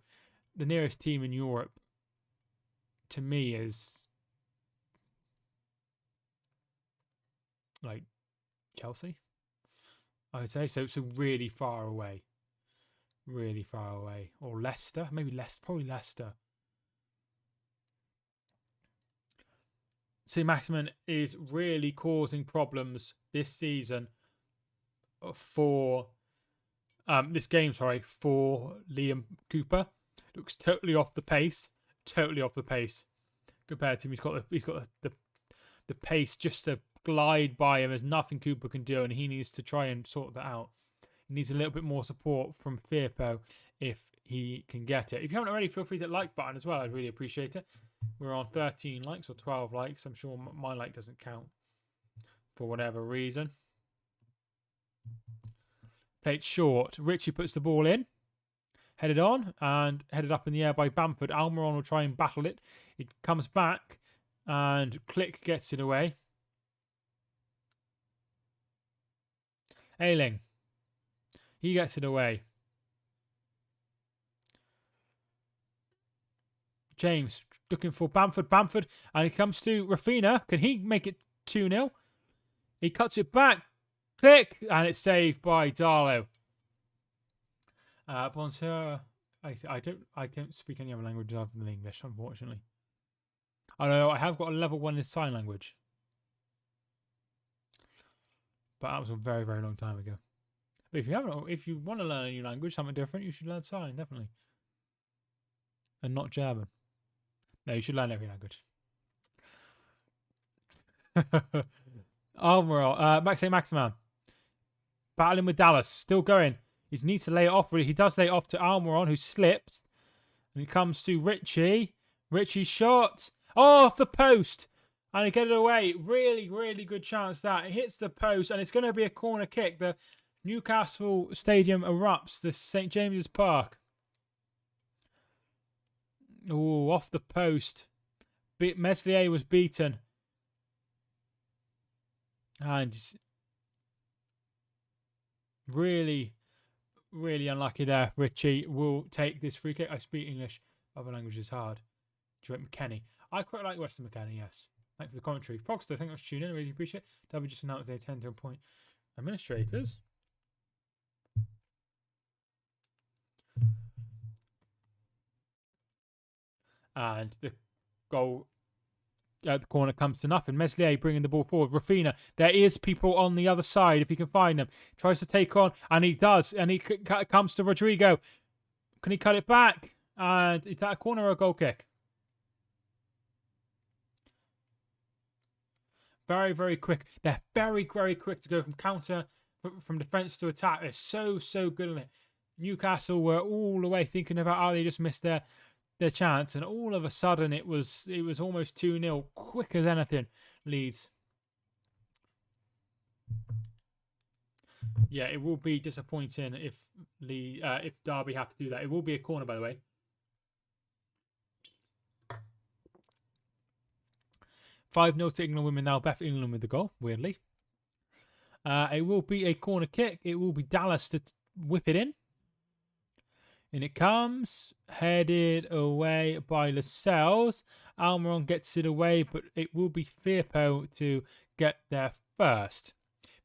Speaker 1: The nearest team in Europe to me is like Chelsea, I would say. So really far away. Really far away. Or Leicester. Maybe Leicester. Probably Leicester. See, Maximan is really causing problems this season for this game, for Liam Cooper. Looks totally off the pace. Totally off the pace compared to him. He's got the the pace just to glide by him. There's nothing Cooper can do, and he needs to try and sort that out. He needs a little bit more support from Firpo if he can get it. If you haven't already, feel free to hit the like button as well. I'd really appreciate it. We're on 13 likes or 12 likes. I'm sure my like doesn't count for whatever reason. Played short. Richie puts the ball in. Headed on and headed up in the air by Bamford. Almiron will try and battle it. It comes back and Click gets it away. Ayling. He gets it away. James looking for Bamford. Bamford. And he comes to Rafinha. Can he make it 2-0? He cuts it back. Click. And it's saved by Darlow. Bonjour. I don't speak any other languages other than English, unfortunately. I know I have got a level 1 in sign language. But that was a very, very long time ago. But if you want to learn a new language, something different, you should learn sign, definitely. And not German. No, you should learn every language. Almiron, Maximan. Battling with Dallas, still going. He needs to lay it off, really. He does lay it off to Almiron, who slips. And he comes to Richie. Richie's shot. Oh, off the post. And he get it away. Really, really good chance that. It hits the post, and it's going to be a corner kick. The Newcastle Stadium erupts. The St. James's Park. Oh, off the post. Meslier was beaten. And really, really unlucky there. Richie will take this free kick. I speak English. Other language is hard. Stuart McKennie. I quite like Weston McKennie, yes. Thanks for the commentary. Foxter, thank you for tuning in. I really appreciate it. W just announced they tend to appoint administrators. And the goal at the corner comes to nothing. Meslier bringing the ball forward. Rafinha, there is people on the other side if he can find them. Tries to take on, and he does. And he comes to Rodrigo. Can he cut it back? And is that a corner or a goal kick? Very, very quick. They're very, very quick to go from counter, from defence to attack. They're so, so good at it. Newcastle were all the way thinking about how they just missed their chance, and all of a sudden it was almost 2-0, quick as anything. Leeds. Yeah, it will be disappointing if Derby have to do that. It will be a corner, by the way. $5-0 to England women now. Beth England with the goal, weirdly. It will be a corner kick. It will be Dallas to whip it in. And it comes, headed away by Lascelles. Almiron gets it away, but it will be Firpo to get there first.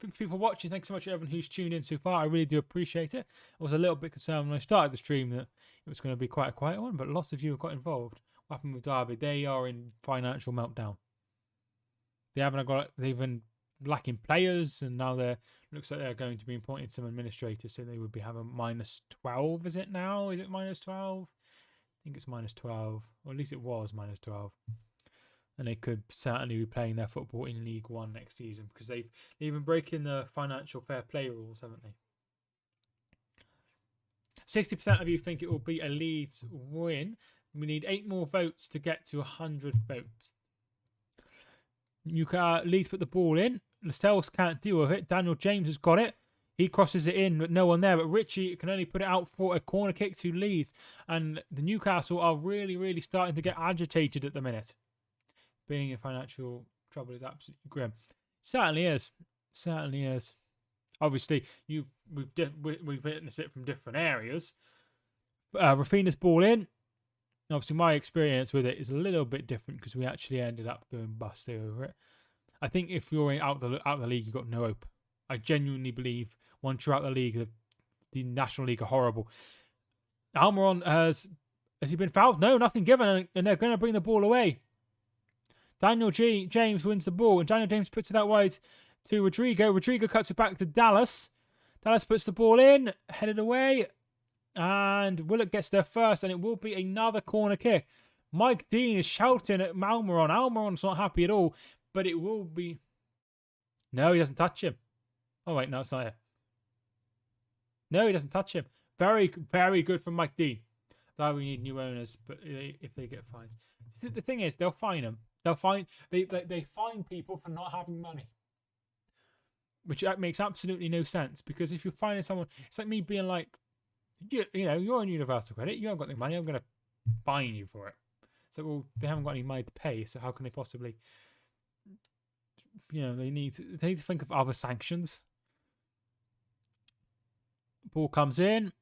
Speaker 1: Thanks to people watching. Thanks so much to everyone who's tuned in so far. I really do appreciate it. I was a little bit concerned when I started the stream that it was going to be quite a quiet one, but lots of you have got involved. What happened with Derby? They are in financial meltdown. They've been lacking players, and now looks like they're going to be appointing some administrators, so they would be having -12. Is it now? Is it -12? I think it's -12, or at least it was -12. And they could certainly be playing their football in League One next season, because they've been breaking the financial fair play rules, haven't they? 60% of you think it will be a Leeds win. We need 8 more votes to get to 100 votes. Leeds put the ball in. Lascelles can't deal with it. Daniel James has got it. He crosses it in, but no one there. But Richie can only put it out for a corner kick to Leeds. And the Newcastle are really, really starting to get agitated at the minute. Being in financial trouble is absolutely grim. Certainly is. Certainly is. Obviously, we've witnessed it from different areas. Rafinha's ball in. Obviously, my experience with it is a little bit different because we actually ended up going bust over it. I think if you're out of the league, you've got no hope. I genuinely believe once you're out of the league, the National League are horrible. Almiron has he been fouled? No, nothing given, and they're going to bring the ball away. Daniel James wins the ball, and Daniel James puts it out wide to Rodrigo. Rodrigo cuts it back to Dallas. Dallas puts the ball in, headed away. And Willett gets there first, and it will be another corner kick. Mike Dean is shouting at Almiron. Almiron's not happy at all. But it will be... No, he doesn't touch him. Oh, wait, no, it's not here. No, he doesn't touch him. Very, very good from Mike Dean. That we need new owners, but if they get fines. The thing is, they'll fine them. They fine people for not having money. Which makes absolutely no sense, because if you're fining someone, it's like me being like, you know, you're on Universal Credit, you haven't got the money, I'm going to fine you for it. So, well, they haven't got any money to pay, so how can they possibly, you know, they need to think of other sanctions. Ball comes in,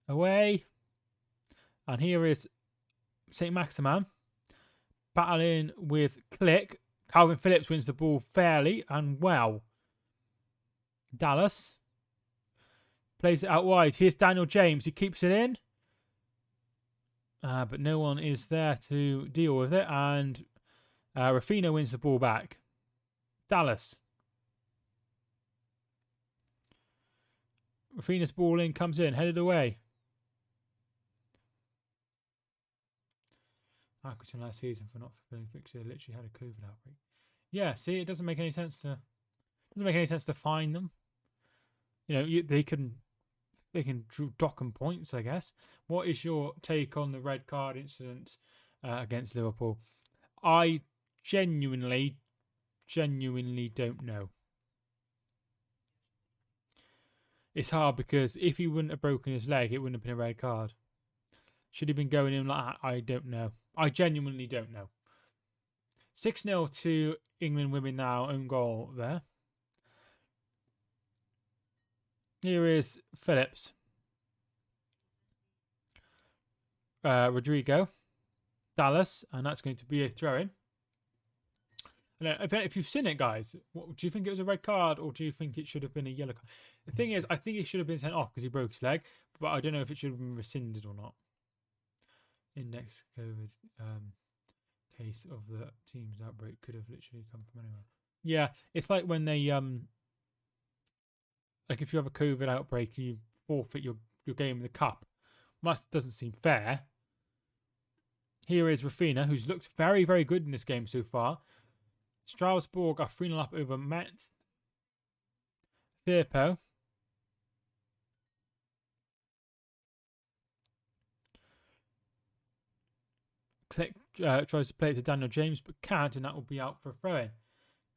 Speaker 1: away, and here is St. Maximin battling with Click. Calvin Phillips wins the ball fairly and well. Dallas plays it out wide. Here's Daniel James. He keeps it in. But no one is there to deal with it. And Rafina wins the ball back. Dallas. Rafina's ball in, comes in, headed away. Accrington last season for not fulfilling fixture literally had a COVID outbreak. Yeah, see, it doesn't make any sense to fine them. You know, they can dock them points, I guess. What is your take on the red card incident against Liverpool? I genuinely don't know. It's hard because if he wouldn't have broken his leg, it wouldn't have been a red card. Should he have been going in like that? I don't know. I genuinely don't know. 6-0 to England women now. Own goal there. Here is Phillips. Rodrigo. Dallas. And that's going to be a throw-in. If you've seen it, guys, do you think it was a red card or do you think it should have been a yellow card? The thing is, I think it should have been sent off because he broke his leg, but I don't know if it should have been rescinded or not. Index COVID case of the team's outbreak could have literally come from anywhere. Yeah, it's like when they like if you have a COVID outbreak, you forfeit your game in the cup. Well, that doesn't seem fair. Here is Rafina, who's looked very, very good in this game so far. Strasbourg are 3-0 up over Metz. Firpo. Click tries to play it to Daniel James, but can't, and that will be out for a throw-in.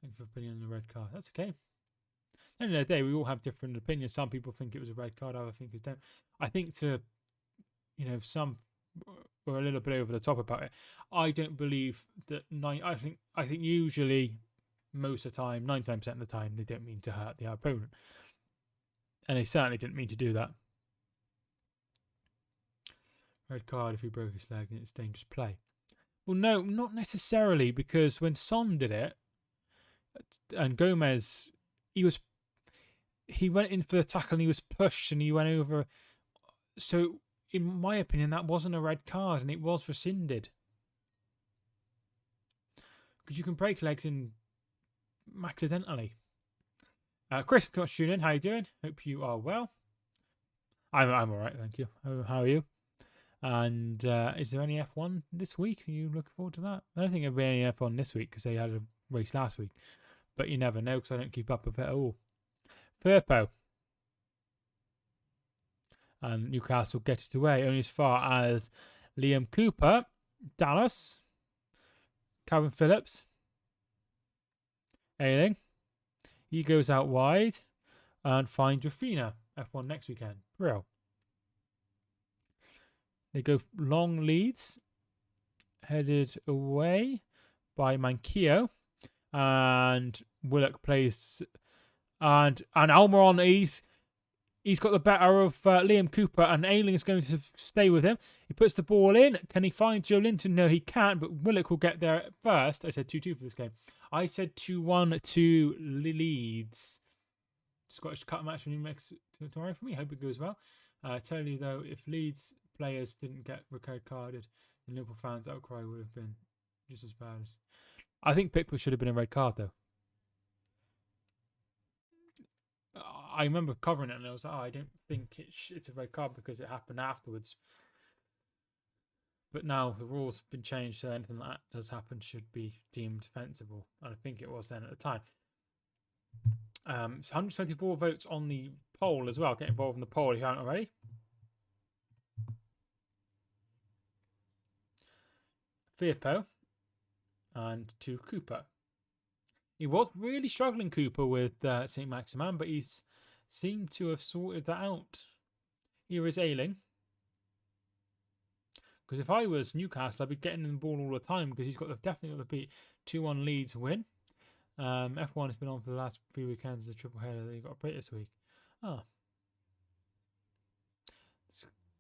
Speaker 1: Thank you for opinion on the red card. That's okay. At the end of the day, we all have different opinions. Some people think it was a red card, others think it don't. I think some were a little bit over the top about it. I don't believe that. I think usually, most of the time, 99% of the time, they don't mean to hurt the opponent, and they certainly didn't mean to do that. Red card if he broke his leg, then it's dangerous play. Well, no, not necessarily, because when Son did it, and Gomez, he went in for the tackle and he was pushed and he went over. So, in my opinion, that wasn't a red card and it was rescinded. Because you can break legs in accidentally. Chris, come tune in. How you doing? Hope you are well. I'm all right, thank you. How are you? And is there any F1 this week? Are you looking forward to that? I don't think there'll be any F1 this week because they had a race last week. But you never know because I don't keep up with it at all. Firpo. And Newcastle get it away only as far as Liam Cooper, Dallas, Calvin Phillips, Ayling. He goes out wide and finds Rafina. F1 next weekend. Real. They go long leads, headed away by Manquillo, and Willock plays, and Almiron, he's got the better of Liam Cooper, and Ayling is going to stay with him. He puts the ball in. Can he find Joe Linton? No, he can't, but Willock will get there first. I said 2-2 for this game. I said 2-1 to Leeds. Scottish Cup match tomorrow for me. Hope it goes well. Tell you though, if Leeds players didn't get red carded, the Liverpool fans' outcry would have been just as bad as. I think Pickford should have been a red card though. I remember covering it and I was like, I don't think it's a red card because it happened afterwards. But now the rules have been changed, so anything like that does happen should be deemed defensible. I think it was then at the time. 124 votes on the poll as well. Get involved in the poll if you haven't already. Firpo and to Cooper. He was really struggling, Cooper, with St. Maximin, but he's seemed to have sorted that out. Here is Ayling. Because if I was Newcastle, I'd be getting the ball all the time because he's definitely got the beat. 2-1 Leeds win. F1 has been on for the last few weekends as a triple header. They got a break this week.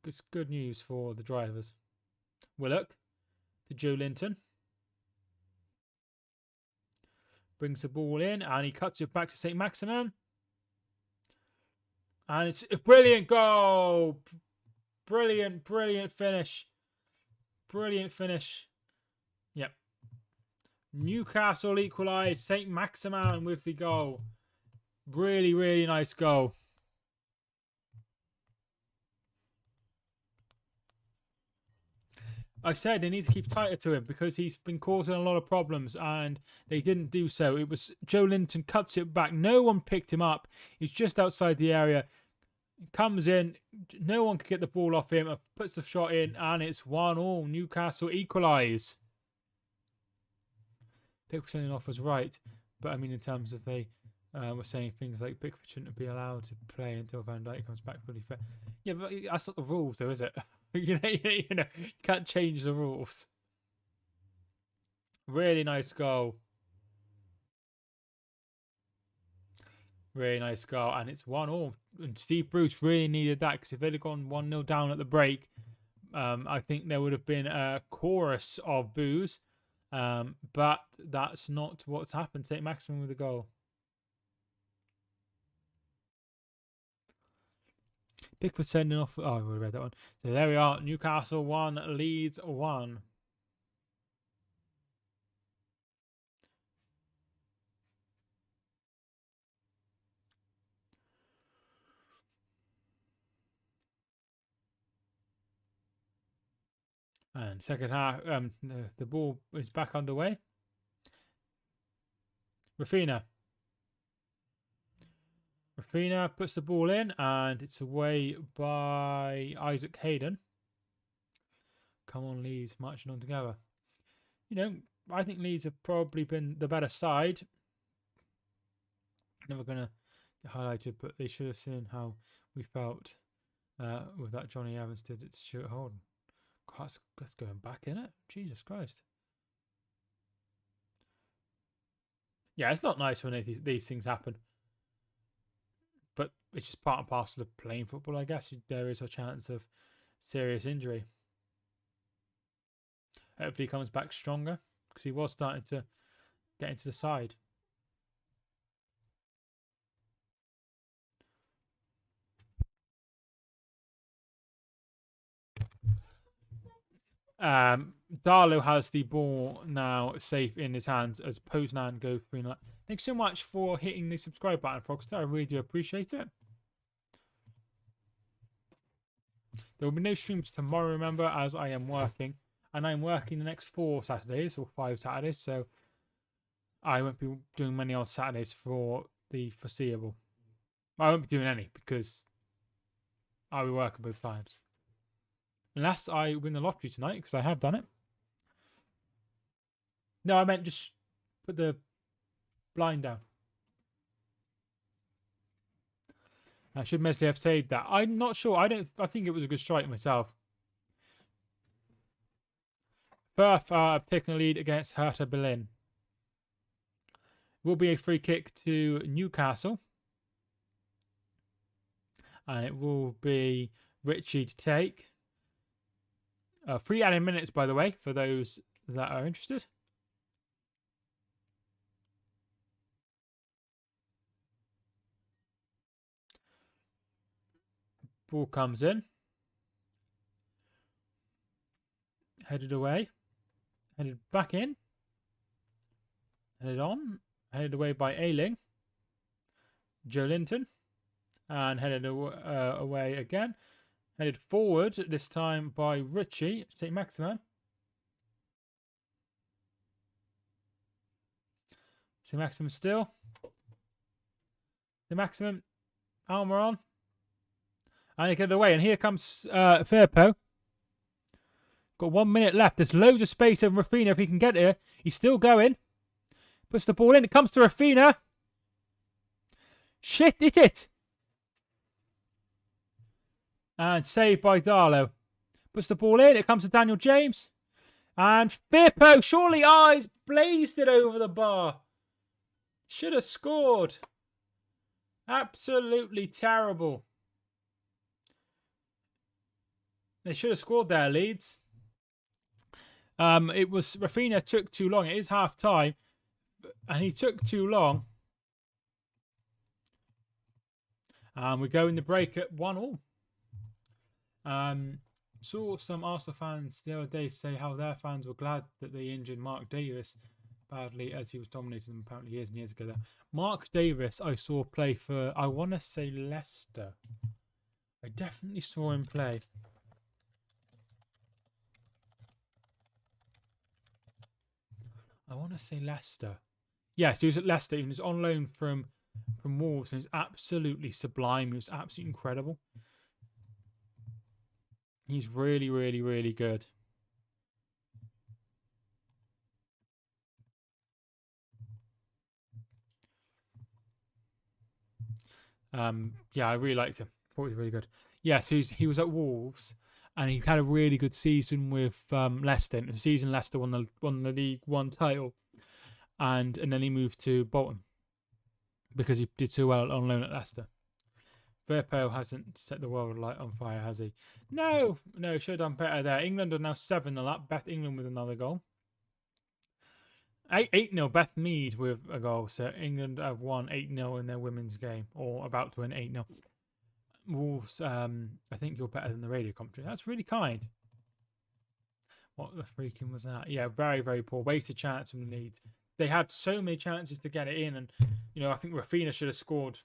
Speaker 1: It's good news for the drivers. Willock to Joe Linton. Brings the ball in and he cuts it back to St. Maximin. And it's a brilliant goal. Brilliant finish. Brilliant finish. Yep. Newcastle equalised. St. Maximin with the goal. Really nice goal. I said they need to keep tighter to him because he's been causing a lot of problems and they didn't do so. It was Joe Linton cuts it back. No one picked him up. He's just outside the area. Comes in. No one could get the ball off him. Puts the shot in and it's 1-1. Newcastle equalise. Pickford off was right. But I mean in terms of they were saying things like Pickford shouldn't be allowed to play until Van Dijk comes back fully fit. Yeah, but that's not the rules though, is it? you can't change the rules. Really nice goal. Really nice goal. And it's 1-1. And Steve Bruce really needed that because if they'd have gone 1-0 down at the break, I think there would have been a chorus of boos. But that's not what's happened. St. Maximin with the goal. Pickford sending off. Oh, I would have read that one. So there we are. Newcastle 1, Leeds 1. And second half, the ball is back underway. Rafinha puts the ball in and it's away by Isaac Hayden. Come on, Leeds, marching on together. I think Leeds have probably been the better side. Never going to get highlighted, but they should have seen how we felt with that Johnny Evans did it to Stuart Holden. God, that's going back, isn't it? Jesus Christ. Yeah, it's not nice when these things happen. But it's just part and parcel of playing football, I guess. There is a chance of serious injury. Hopefully he comes back stronger because he was starting to get into the side. Darlow has the ball now safe in his hands as Poznan goes 3-0. Thanks so much for hitting the subscribe button, Frogster. I really do appreciate it. There will be no streams tomorrow, remember, as I am working. And I'm working the next 4 Saturdays or 5 Saturdays, so I won't be doing many on Saturdays for the foreseeable. I won't be doing any because I'll be working both times. Unless I win the lottery tonight, because I have done it. No, I meant just put the blind down. I should mostly have saved that. I'm not sure. I think it was a good strike myself. Firth have taken a lead against Hertha Berlin. Will be a free kick to Newcastle. And it will be Richie to take. 3 added minutes, by the way, for those that are interested. Ball comes in. Headed away. Headed back in. Headed on. Headed away by Ayling. Joe Linton. And headed away again. Headed forward, this time by Richie. St. Maximin. St. Maximin still. St. Maximin. Almiron. And he get it away. And here comes Firpo. Got 1 minute left. There's loads of space over Rafinha if he can get here. He's still going. Puts the ball in. It comes to Rafinha. Shit, hit it. And saved by Darlow. Puts the ball in. It comes to Daniel James. And Firpo, surely eyes blazed it over the bar. Should have scored. Absolutely terrible. They should have scored there, Leeds. It was Rafinha took too long. It is half time, and he took too long. We go in the break at 1-1. Saw some Arsenal fans the other day say how their fans were glad that they injured Mark Davis badly, as he was dominating them apparently years and years ago. Mark Davis, I saw play for, I want to say Leicester. I definitely saw him play. I want to say Leicester. Yes, he was at Leicester. He was on loan from Wolves, and he was absolutely sublime. He was absolutely incredible. He's really, really, really good. Yeah, I really liked him. Thought he was really good. Yeah, so he was at Wolves, and he had a really good season with Leicester. In the season, Leicester won the League One title, and then he moved to Bolton because he did so well on loan at Leicester. Firpo hasn't set the world light on fire, has he? No, should have done better there. England are now 7-0 up. Beth England with another goal. 8-0. Beth Mead with a goal. So England have won 8-0 in their women's game, or about to win 8-0. Wolves, I think you're better than the radio commentary. That's really kind. What the freaking was that? Yeah, very, very poor. Wasted chance from the Leeds. They had so many chances to get it in, and I think Rafinha should have scored,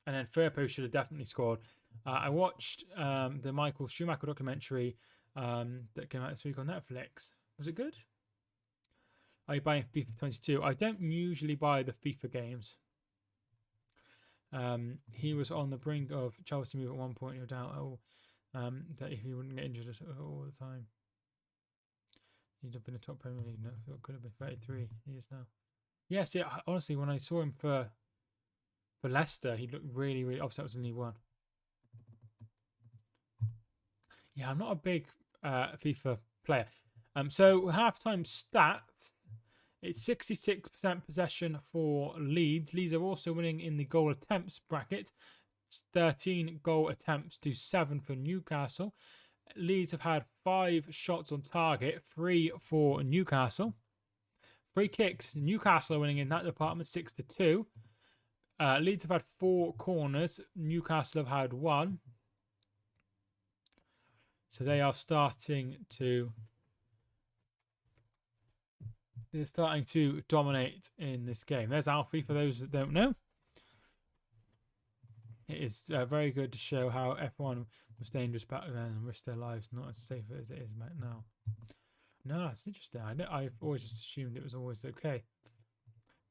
Speaker 1: and then Firpo should have definitely scored. I watched the Michael Schumacher documentary that came out this week on Netflix. Was it good? Are you buying FIFA 22? I don't usually buy the FIFA games. He was on the brink of Chelsea move at one point. No doubt that if he wouldn't get injured all the time, he'd have been a top Premier League. No, it could have been 33 years now. Yes, yeah. Honestly, when I saw him for Leicester, he looked really, really. Obviously, that was in League One. Yeah, I'm not a big FIFA player. So halftime stats. It's 66% possession for Leeds. Leeds are also winning in the goal attempts bracket. It's 13 goal attempts to 7 for Newcastle. Leeds have had 5 shots on target, 3 for Newcastle. Free kicks, Newcastle are winning in that department 6-2. Leeds have had 4 corners. Newcastle have had 1. So they are starting to... They're starting to dominate in this game. There's Alfie, for those that don't know. It is very good to show how F1 was dangerous back then and risked their lives, not as safe as it is now. No, it's interesting. I've always just assumed it was always okay.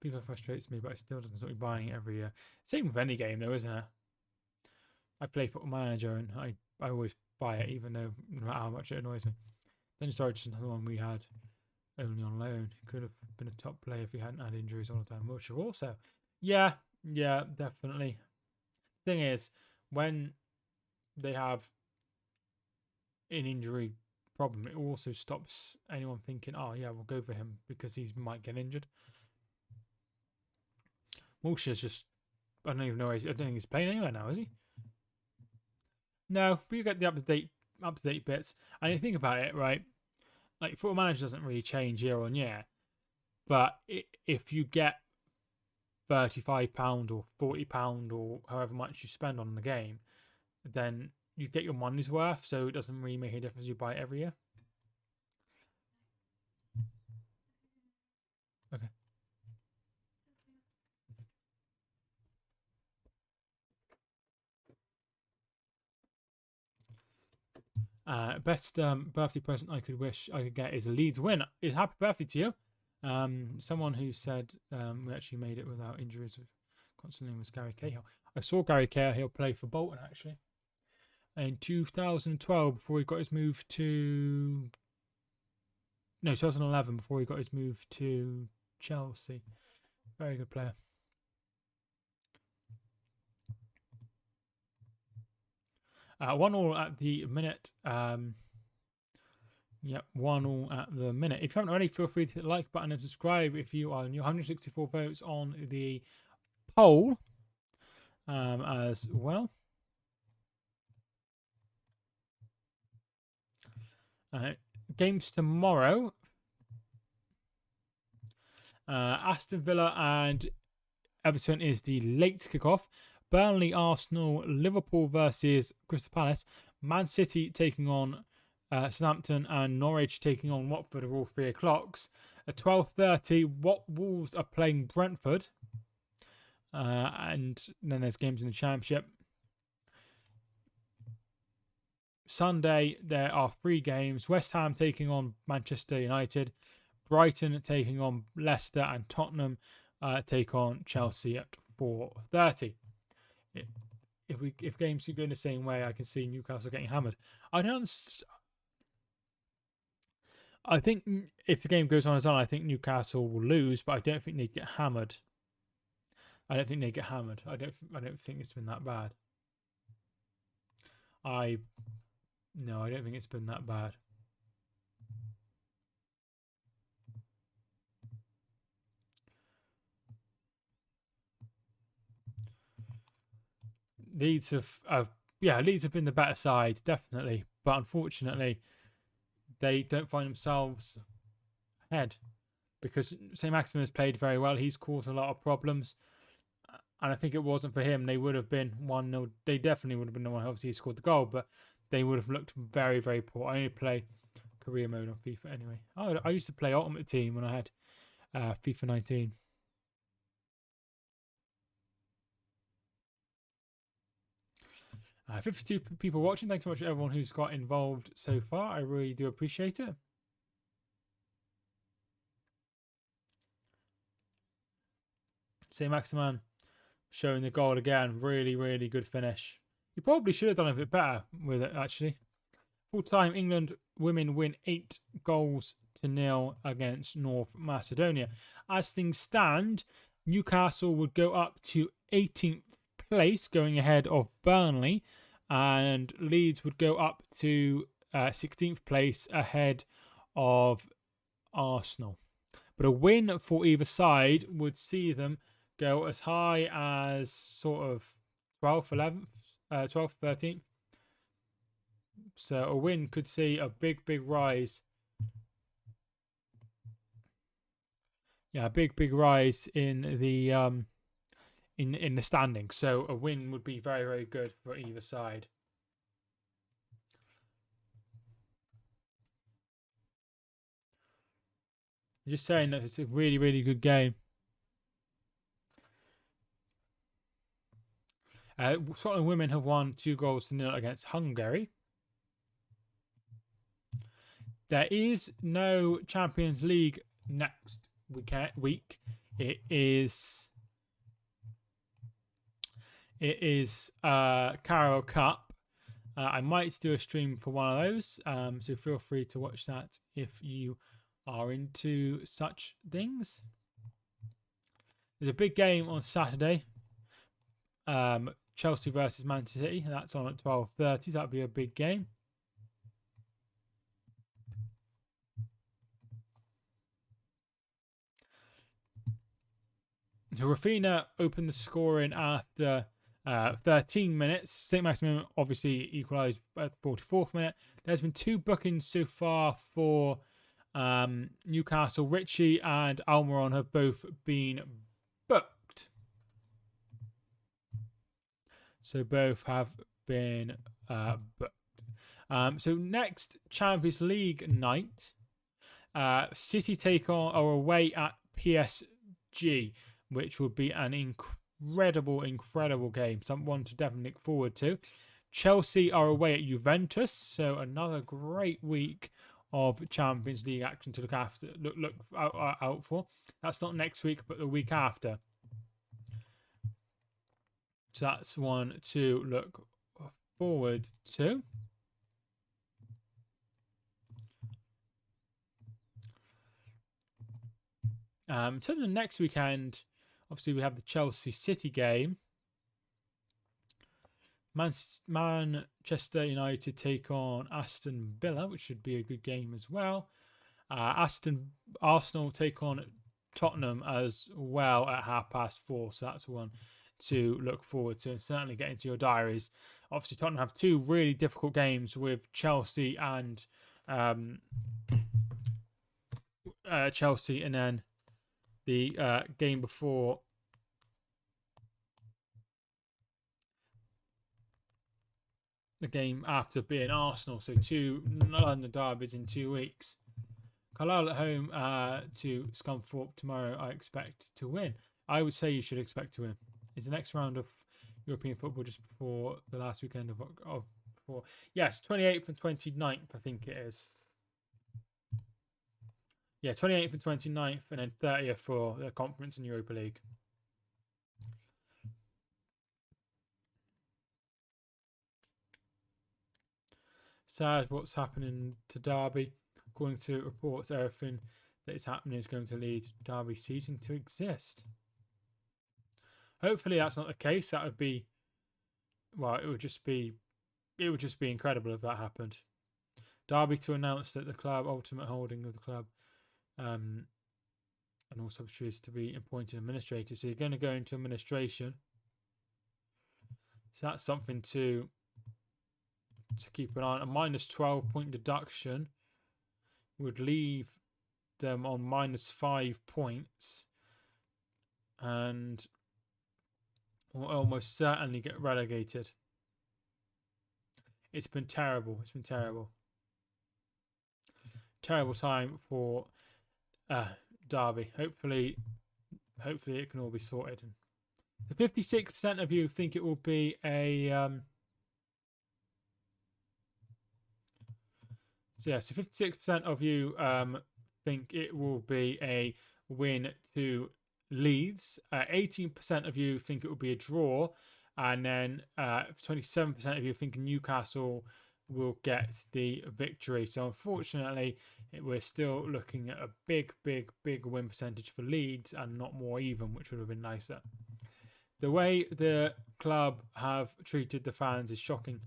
Speaker 1: FIFA frustrates me, but it still doesn't stop me buying it every year. Same with any game, though, isn't it? I play Football Manager, and I always buy it, even though no matter how much it annoys me. Then Storage is another one we had only on loan. He could have been a top player if he hadn't had injuries all the time. Wiltshire also. Yeah, definitely. Thing is, when they have an injury problem, it also stops anyone thinking, oh yeah, we'll go for him because he might get injured. Wilshire's just, I don't even know, I don't think he's playing anywhere now, is he? No, but you get the up-to-date bits. And you think about it, right? Like, Football Manager doesn't really change year on year, but if you get £35 or £40 or however much you spend on the game, then you get your money's worth, so it doesn't really make a difference you buy it every year. Okay. Best birthday present I could wish I could get is a Leeds win. Happy birthday to you. Someone who said we actually made it without injuries. Constantly was Gary Cahill. I saw Gary Cahill play for Bolton actually in 2012 before he got his move to 2011 before he got his move to Chelsea. Very good player. One all at the minute. Yep, 1-1 at the minute. If you haven't already, feel free to hit the like button and subscribe if you are new. 164 votes on the poll as well. Games tomorrow. Aston Villa and Everton is the late kickoff. Burnley, Arsenal, Liverpool versus Crystal Palace. Man City taking on Southampton, and Norwich taking on Watford are all 3 o'clocks. At 12:30, Wolves are playing Brentford. And then there's games in the Championship. Sunday, there are 3 games. West Ham taking on Manchester United. Brighton taking on Leicester, and Tottenham take on Chelsea at 4:30. If games keep going the same way, I can see Newcastle getting hammered. I think if the game goes on as on, I think Newcastle will lose, but I don't think they get hammered. I don't think think it's been that bad. I don't think it's been that bad. Leeds have been the better side, definitely, but unfortunately, they don't find themselves ahead because St. Maximin has played very well. He's caused a lot of problems, and I think it wasn't for him, they would have been 1-0. They definitely would have been the one. Obviously, he scored the goal, but they would have looked very, very poor. I only play career mode on FIFA anyway. I used to play Ultimate Team when I had FIFA 19. 52 people watching. Thanks so much to everyone who's got involved so far. I really do appreciate it. St. Maximin showing the goal again. Really, really good finish. You probably should have done a bit better with it, actually. Full-time England women win 8-0 against North Macedonia. As things stand, Newcastle would go up to 18th place, going ahead of Burnley, and Leeds would go up to 16th place ahead of Arsenal. But a win for either side would see them go as high as sort of 12th, 13th. So a win could see a big rise. Yeah, a big rise in the in the standings. So a win would be very, very good for either side. Just saying that it's a really, really good game. Scotland women have won 2-0 against Hungary. There is no Champions League next week. It is Carrow Cup. I might do a stream for one of those, so feel free to watch that if you are into such things. There's a big game on Saturday. Chelsea versus Man City. That's on at 12:30. That'll be a big game. So Rafinha opened the scoring after 13 minutes. St. Maximin obviously equalised at the 44th minute. There's been 2 bookings so far for Newcastle. Ritchie and Almiron have both been booked. So both have been booked. So next Champions League night, City take on or away at PSG, which would be an incredible game. Someone to definitely look forward to. Chelsea are away at Juventus, so another great week of Champions League action to look out for. That's not next week, but the week after. So that's one to look forward to. In terms of next weekend, obviously we have the Chelsea City game. Manchester United take on Aston Villa, which should be a good game as well. Arsenal take on Tottenham as well at 4:30. So that's one to look forward to and certainly get into your diaries. Obviously, Tottenham have two really difficult games with Chelsea and Chelsea, and then the game before the game after being Arsenal. So 2 London derbies in 2 weeks. Carlisle at home to Scunthorpe tomorrow. I expect to win. I would say you should expect to win. It's the next round of European football just before the last weekend of yes, 28th and 29th, I think it is. Yeah, 28th and 29th, and then 30th for the Conference and Europa League. Sad what's happening to Derby. According to reports, everything that is happening is going to lead Derby ceasing to exist. Hopefully that's not the case. That would be, well, it would just be incredible if that happened. Derby to announce that the club, ultimate holding of the club, and all subsidiaries to be appointed administrators. So you're going to go into administration. So that's something to keep an eye on. A minus 12-point deduction would leave them on minus 5 points and will almost certainly get relegated. It's been terrible. It's been terrible. Terrible time for Derby. Hopefully it can all be sorted. The 56% of you think it will be a so 56% of you think it will be a win to Leeds. 18% of you think it will be a draw, and then 27% of you think Newcastle will get the victory. So unfortunately, we're still looking at a big win percentage for Leeds and not more even, which would have been nicer. The way the club have treated the fans is shocking.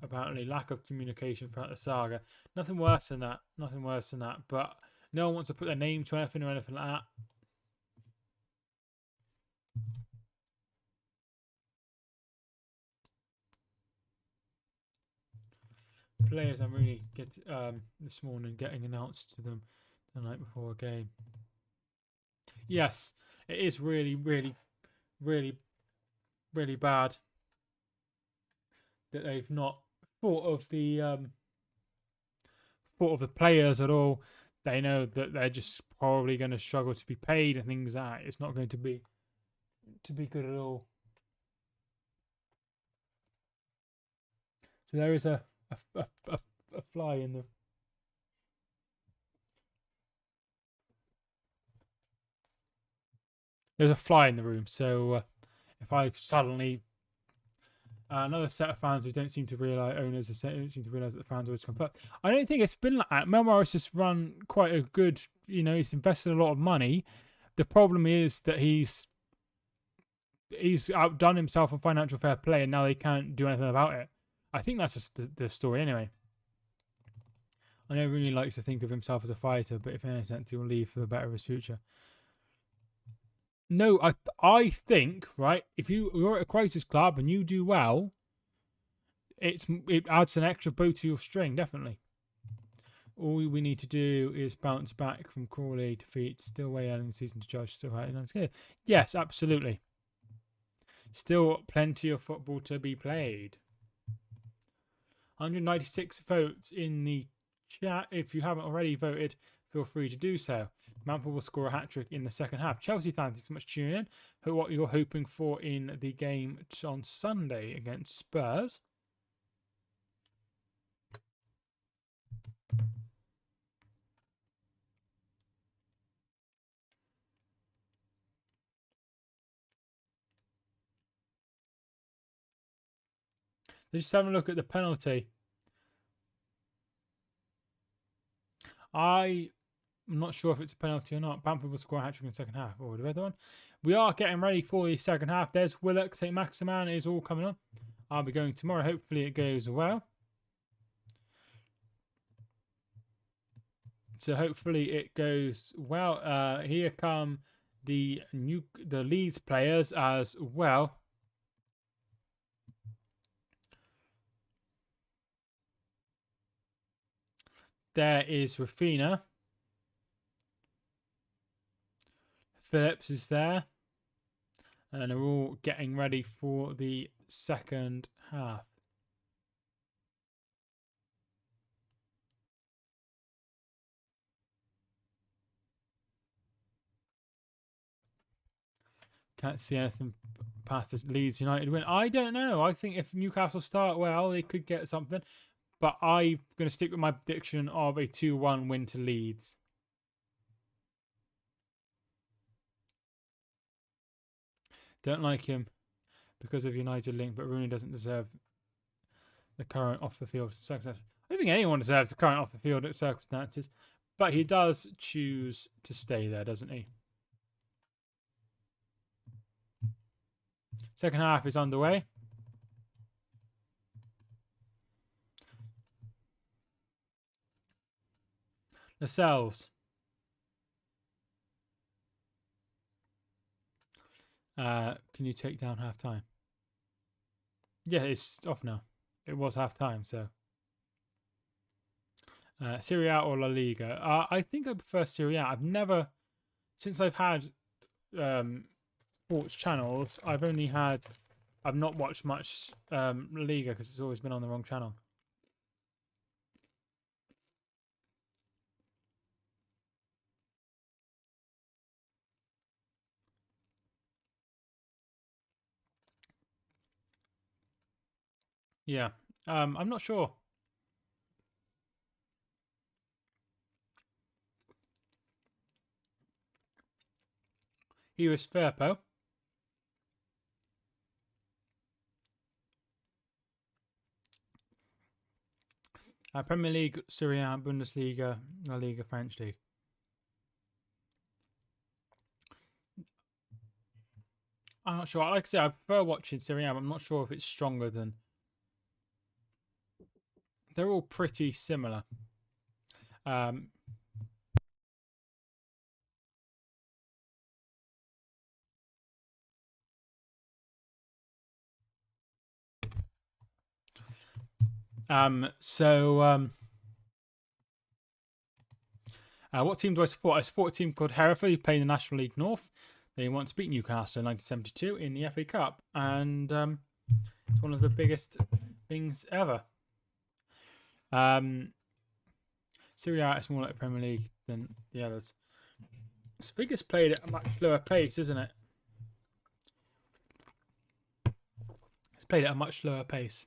Speaker 1: Apparently, lack of communication throughout the saga. Nothing worse than that. Nothing worse than that. But no one wants to put their name to anything or anything like that. Players I'm really this morning getting announced to them the night before a game. Yes, it is really bad that they've not thought of the players at all. They know that they're just probably going to struggle to be paid and things like that. It's not going to be good at all. So there is a fly in the. There's a fly in the room. So if I suddenly another set of fans who don't seem to realise, owners don't seem to realise that the fans always come first. I don't think it's been like that. Mel Morris has run quite a good, he's invested a lot of money. The problem is that he's outdone himself on financial fair play, and now they can't do anything about it. I think that's just the story anyway. I know he really likes to think of himself as a fighter, but if anything, he will leave for the better of his future. No, I think, right, if you're at a crisis club and you do well, it adds an extra bow to your string, definitely. All we need to do is bounce back from Crawley defeat, still way early in the season to judge, still high. Yes, absolutely. Still plenty of football to be played. 196 votes in the chat. If you haven't already voted, feel free to do so. Mampel will score a hat-trick in the second half. Chelsea fans, thanks so much for tuning in. What you're hoping for in the game on Sunday against Spurs. Let's just have a look at the penalty. I'm not sure if it's a penalty or not. Brentford will score a hat-trick in the second half. Or the other one. We are getting ready for the second half. There's Willock, St. Maximan is all coming on. I'll be going tomorrow. Hopefully it goes well. So hopefully it goes well. Here come the Leeds players as well. There is Rafina. Phillips is there. And they're all getting ready for the second half. Can't see anything past the Leeds United win. I don't know. I think if Newcastle start well, they could get something. But I'm going to stick with my prediction of a 2-1 win to Leeds. Don't like him because of United link, but Rooney doesn't deserve the current off-the-field circumstances. I don't think anyone deserves the current off-the-field circumstances, but he does choose to stay there, doesn't he? Second half is underway. Lascelles. Can you take down half time? Yeah, it's off now. It was half time, so. Serie A or La Liga? I think I prefer Serie A. I've never, since I've had sports channels, I've not watched much La Liga because it's always been on the wrong channel. Yeah, I'm not sure. He was Firpo. Premier League, Serie A, Bundesliga, La Liga, French League. I'm not sure. Like I said, I prefer watching Serie A, but I'm not sure if it's stronger than. They're all pretty similar. What team do I support? I support a team called Hereford, who play in the National League North. They once beat Newcastle in 1972 in the FA Cup, and it's one of the biggest things ever. Serie A is more like the Premier League than the others. It's played at a much slower pace, isn't it? It's played at a much slower pace.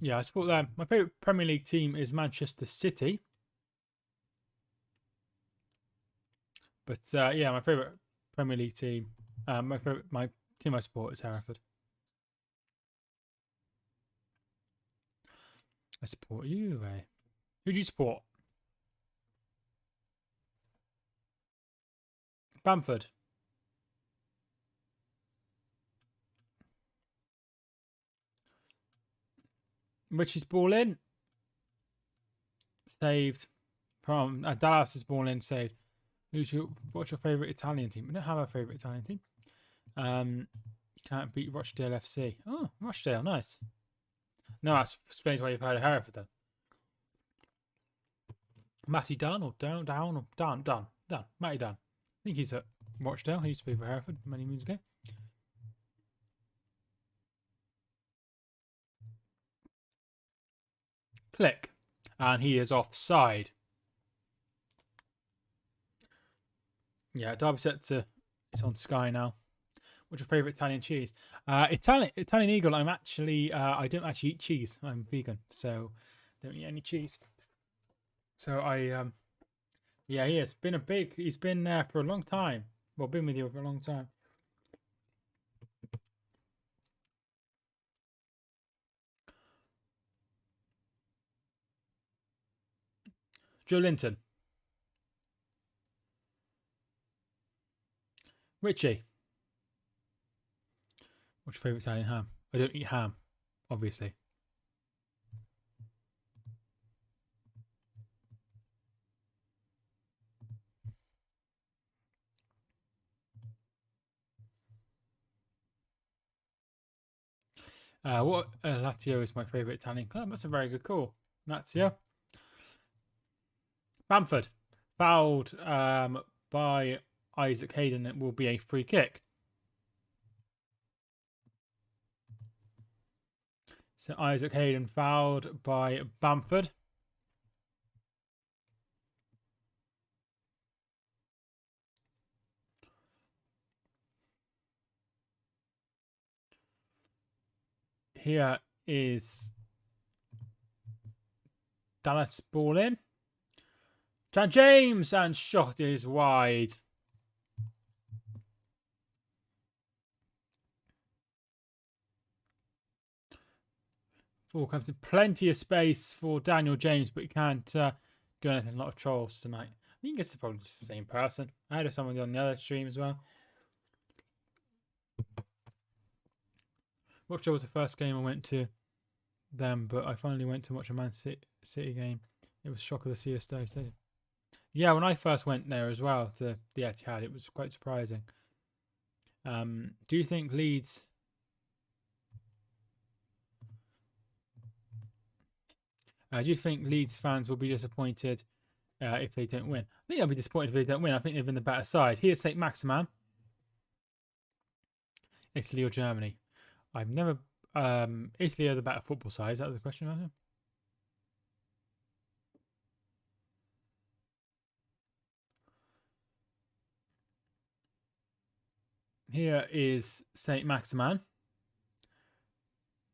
Speaker 1: Yeah, I support them. My favourite Premier League team is Manchester City. But yeah, my favourite Premier League team, my team I support is Hereford. I support you, eh? Who do you support? Bamford. Richie's ball in. Saved. From Dallas's ball in, saved. What's your favourite Italian team? We don't have a favourite Italian team. Can't beat Rochdale FC. Oh, Rochdale, nice. No, that explains why you've heard of Hereford then. Matty Dunn or Dunn. Matty Dunn. I think he's at Rochdale. He used to be for Hereford many moons ago. Click. And he is offside. Yeah, Derby set to. It's on Sky now. What's your favourite Italian cheese? Italian Eagle. I'm actually. I don't actually eat cheese. I'm vegan, so don't eat any cheese. So I. Yeah, he has been He's been there for a long time. Well, been with you for a long time. Joe Linton. Richie. What's your favourite Italian ham? I don't eat ham, obviously. Lazio is my favourite Italian club. That's a very good call. Lazio. Bamford. Fouled by Isaac Hayden. It will be a free kick. So Isaac Hayden fouled by Bamford. Here is Dallas ball in. Dan James, and shot is wide. Ball comes in plenty of space for Daniel James, but he can't do anything. A lot of trolls tonight. I think it's probably just the same person. I had someone on the other stream as well. Watchalong was the first game I went to them, but I finally went to watch a Man City game. It was shock of the CSD Stadium. Yeah, when I first went there as well to the Etihad, it was quite surprising. Do you think Leeds... do you think Leeds fans will be disappointed if they don't win? I think they'll be disappointed if they don't win. I think they've been the better side. Here's St. Maximan. Italy or Germany? I've never... Italy are the better football side. Is that the question? Here is St. Maximan.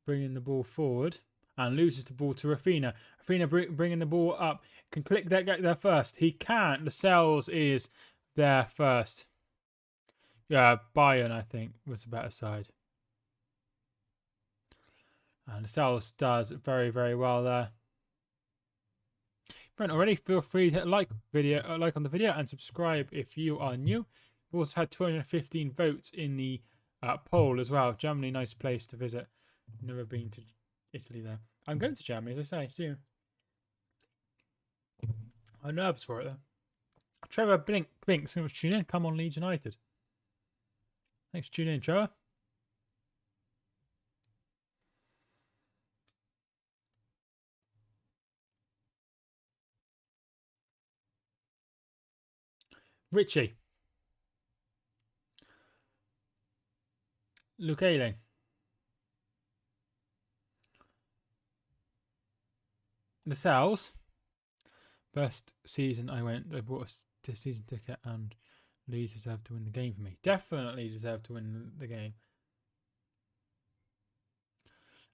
Speaker 1: Bringing the ball forward. And loses the ball to Rafinha. Rafinha bringing the ball up. Can Click that get there first. He can't. Lascelles is there first. Yeah, Bayern, I think, was the better side. And Lascelles does very, very well there. If you haven't already, feel free to hit like on the video and subscribe if you are new. We've also had 215 votes in the poll as well. Germany, nice place to visit. Never been to Italy there. I'm going to Germany, as I say, soon. I'm nervous for it though. Trevor Binks, thanks for tuning in. Come on, Leeds United. Thanks for tuning in, Trevor. Richie. Luke Ayling. Lascelles. First season I bought a season ticket and Leeds deserved to win the game for me. Definitely deserved to win the game.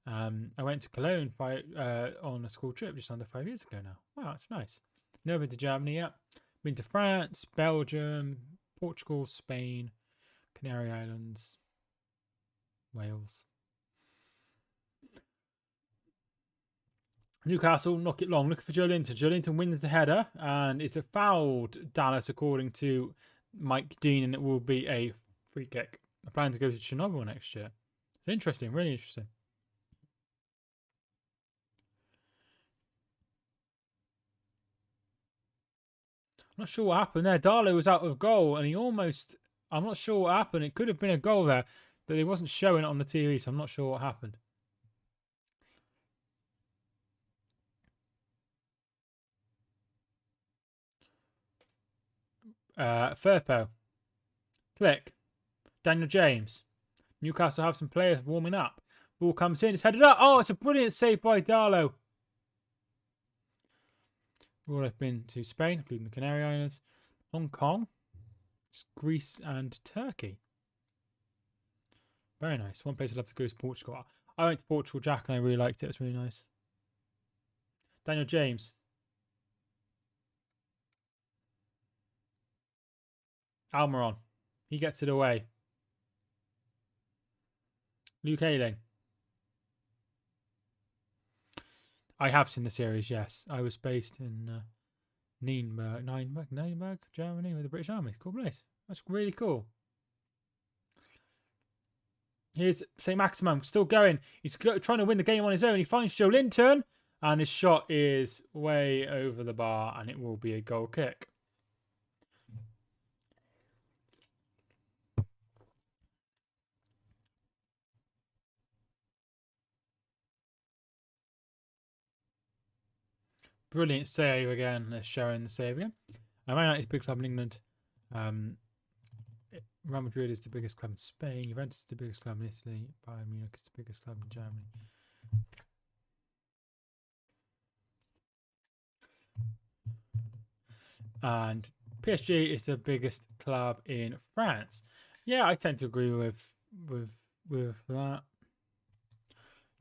Speaker 1: I went to Cologne on a school trip just under 5 years ago now. Wow, that's nice. Never been to Germany yet. Been to France, Belgium, Portugal, Spain, Canary Islands, Wales. Newcastle, knock it long. Looking for Joe Linton. Joe Linton wins the header, and it's a fouled Dallas according to Mike Dean, and it will be a free kick. I plan to go to Chernobyl next year. It's interesting, really interesting. I'm not sure what happened there. Darlow was out of goal, and he almost... I'm not sure what happened. It could have been a goal there, but he wasn't showing it on the TV, so I'm not sure what happened. Firpo. Click. Daniel James. Newcastle have some players warming up. Ball comes in. It's headed up. Oh, it's a brilliant save by Darlow. We'll have been to Spain, including the Canary Islands, Hong Kong, Greece, and Turkey. Very nice. One place I'd love to go is Portugal. I went to Portugal, Jack, and I really liked it. It was really nice. Daniel James. Almiron. He gets it away. Luke Ayling. I have seen the series, yes. I was based in Nürnberg, Germany, with the British Army. Cool place. That's really cool. Here's St. Maximin, still going. He's trying to win the game on his own. He finds Joe Linton, and his shot is way over the bar, and it will be a goal kick. Brilliant save again. They're showing the save again. Man United is a big club in England. Real Madrid is the biggest club in Spain. Juventus is the biggest club in Italy. Bayern Munich is the biggest club in Germany. And PSG is the biggest club in France. Yeah, I tend to agree with that.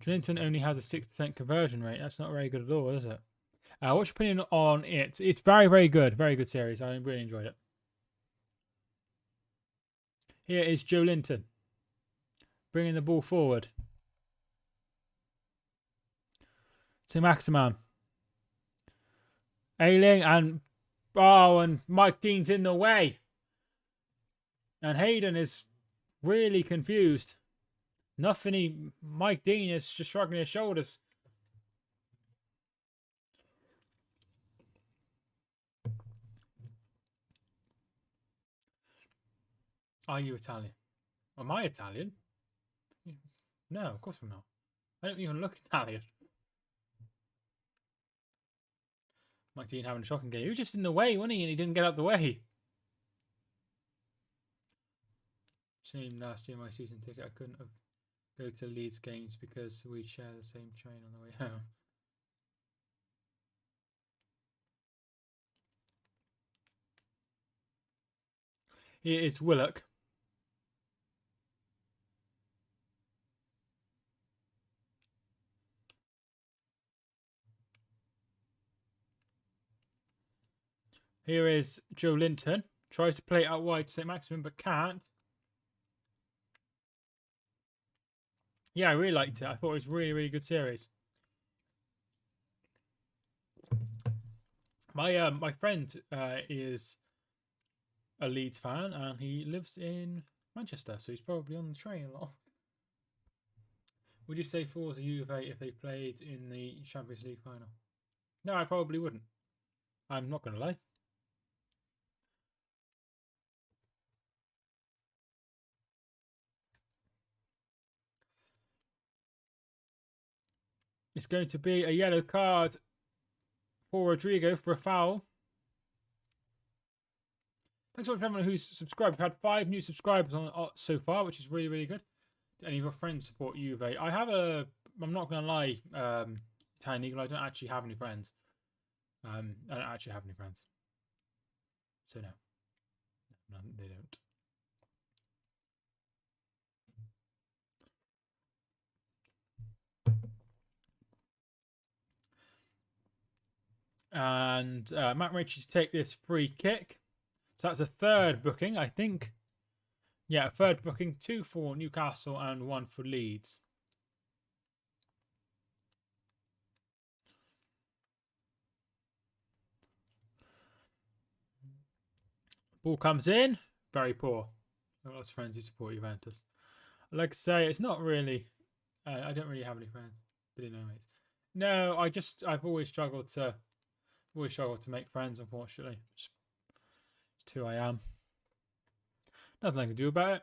Speaker 1: Clinton only has a 6% conversion rate. That's not very good at all, is it? What's your opinion on it? It's very, very good. Very good series. I really enjoyed it. Here is Joe Linton bringing the ball forward. To Maximan. Ayling and Mike Dean's in the way. And Hayden is really confused. Mike Dean is just shrugging his shoulders. Are you Italian? Am I Italian? No, of course I'm not. I don't even look Italian. Mike Dean having a shocking game. He was just in the way, wasn't he? And he didn't get out the way. Shame last year my season ticket I couldn't go to Leeds games because we share the same train on the way home. Here is Willock. Here is Joe Linton. Tries to play it out wide to St. Maximin, but can't. Yeah, I really liked it. I thought it was a really, really good series. My friend is a Leeds fan, and he lives in Manchester, so he's probably on the train a lot. Would you say Forza Juve if they played in the Champions League final? No, I probably wouldn't. I'm not going to lie. It's going to be a yellow card for Rodrigo for a foul. Thanks so much for everyone who's subscribed. We've had 5 new subscribers on so far, which is really, really good. Do any of your friends support Juve? I have I'm not going to lie, Italian Eagle, I don't actually have any friends. I don't actually have any friends. So no, they don't. And Matt Ritchie's take this free kick. So that's a third booking, I think. Yeah, a third booking. 2 for Newcastle and 1 for Leeds. Ball comes in. Very poor. I've got lots of friends who support Juventus. Like I say, it's not really... I don't really have any friends. Really no mates. No, I've always struggled to make friends, unfortunately. It's who I am. Nothing I can do about it.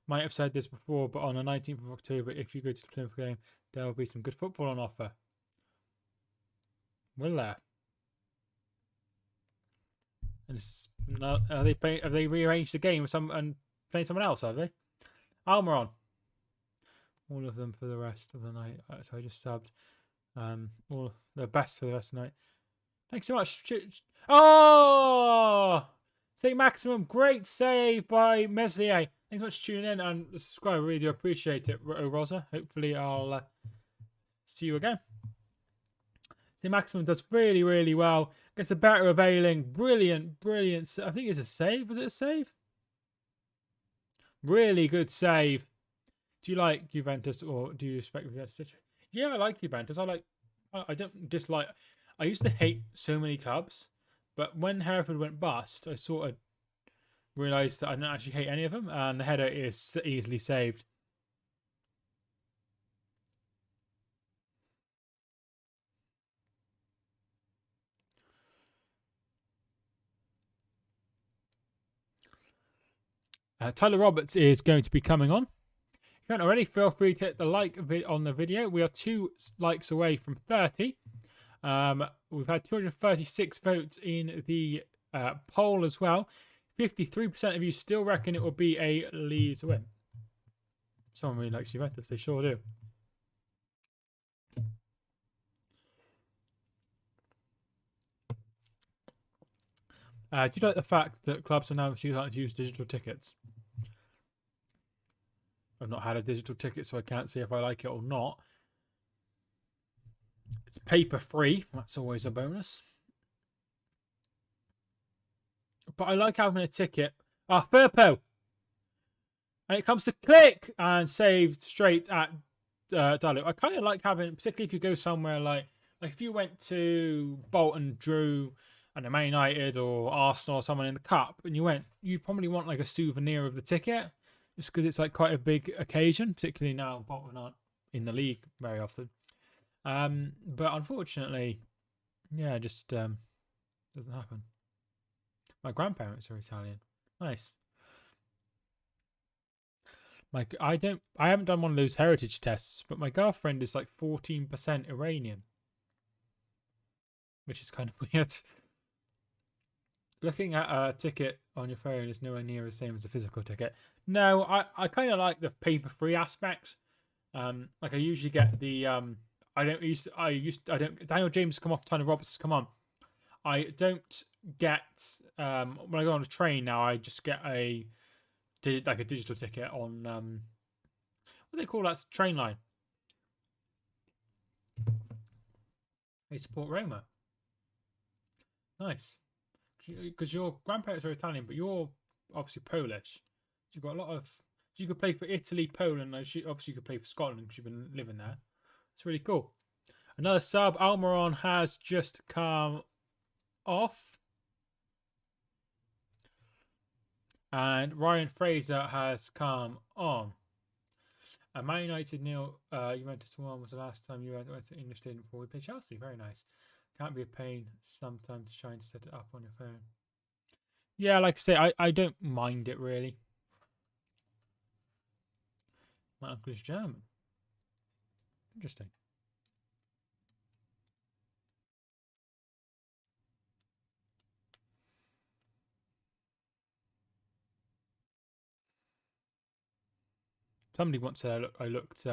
Speaker 1: Might have said this before, but on the 19th of October, if you go to the Plymouth game, there will be some good football on offer. Will there? And it's not, have they rearranged the game and playing someone else, have they? Almiron. All of them for the rest of the night. So I just subbed. All the best for the rest of the night. Thanks so much. Oh! St. Maximum, great save by Meslier. Thanks so much for tuning in and subscribe. I really do appreciate it, Rosa. Hopefully I'll see you again. St. Maximum does really, really well. Gets the better of Ayling. Brilliant, brilliant. I think it's a save. Was it a save? Really good save. Do you like Juventus or do you respect Juventus? Yeah, I like Juventus. I don't dislike... I used to hate so many clubs, But when Hereford went bust, I sort of realised that I don't actually hate any of them, and the header is easily saved. Tyler Roberts is going to be coming on. If you haven't already, feel free to hit the like on the video. We are 2 likes away from 30. We've had 236 votes in the poll as well. 53% of you still reckon it will be a Leeds win. Someone really likes Juventus. They sure do. Do you like the fact that clubs are now starting to use digital tickets? I've not had a digital ticket, so I can't see if I like it or not. It's paper free. That's always a bonus. But I like having a ticket. Firpo! And it comes to click and saved straight at Dalu. I kind of like having, particularly if you go somewhere like if you went to Bolton, Drew, and Man United or Arsenal or someone in the cup, and you probably want like a souvenir of the ticket, just because it's like quite a big occasion, particularly now Bolton aren't in the league very often. But unfortunately, yeah, it just doesn't happen. My grandparents are Italian. Nice. I haven't done one of those heritage tests, but my girlfriend is like 14% Iranian, which is kind of weird. Looking at a ticket on your phone is nowhere near the same as a physical ticket. No, I kind of like the paper-free aspect. Like I usually get the Daniel James come off, Tyler Roberts has come on. I don't get when I go on a train now. I just get a digital ticket on what do they call that train line? They support Roma. Nice, because your grandparents are Italian, but you're obviously Polish. You've got a lot of. You could play for Italy, Poland. Obviously, you could play for Scotland because you've been living there. It's really cool. Another sub, Almiron, has just come off. And Ryan Fraser has come on. Man United nil. Juventus 1 was the last time you went to English Stadium before we played Chelsea. Very nice. Can't be a pain sometimes trying to set it up on your phone. Yeah, like I say, I don't mind it really. My uncle is German. Interesting. Somebody once said I looked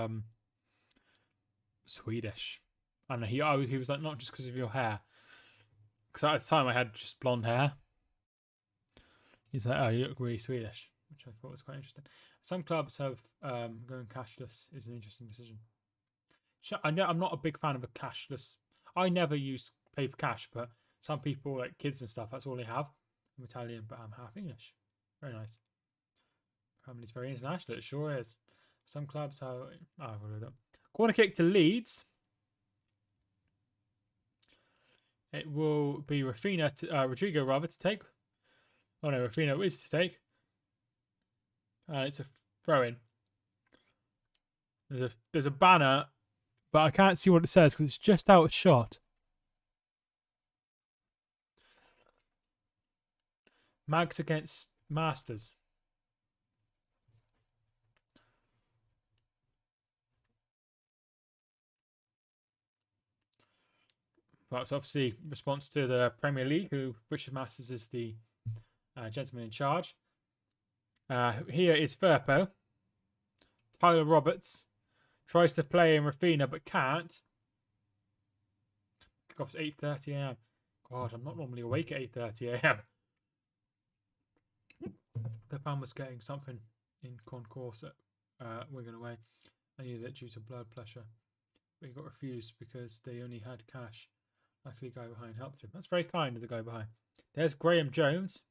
Speaker 1: Swedish, and he was like, not just because of your hair, because at the time I had just blonde hair. He's like, oh, you look really Swedish, which I thought was quite interesting. Some clubs have going cashless is an interesting decision. I know I'm not a big fan of a cashless. I never use pay for cash, but some people, like kids and stuff, that's all they have. I'm Italian, but I'm half English. Very nice. Family's very international. It sure is. Some clubs have. Corner kick to Leeds. It will be Rodrigo to take. Oh no, Rafinha is to take. It's a throw in. There's a banner, but I can't see what it says because it's just out of shot. Mags against Masters. Well, it's obviously response to the Premier League, who Richard Masters is the gentleman in charge. Here is Firpo. Tyler Roberts tries to play in Rafinha but can't. Kickoff's 8:30 a.m. God, I'm not normally awake at 8:30 a.m. The fan was getting something in concourse at Wigan away. I needed it due to blood pressure, but he got refused because they only had cash. Luckily, the guy behind helped him. That's very kind of the guy behind. There's Graham Jones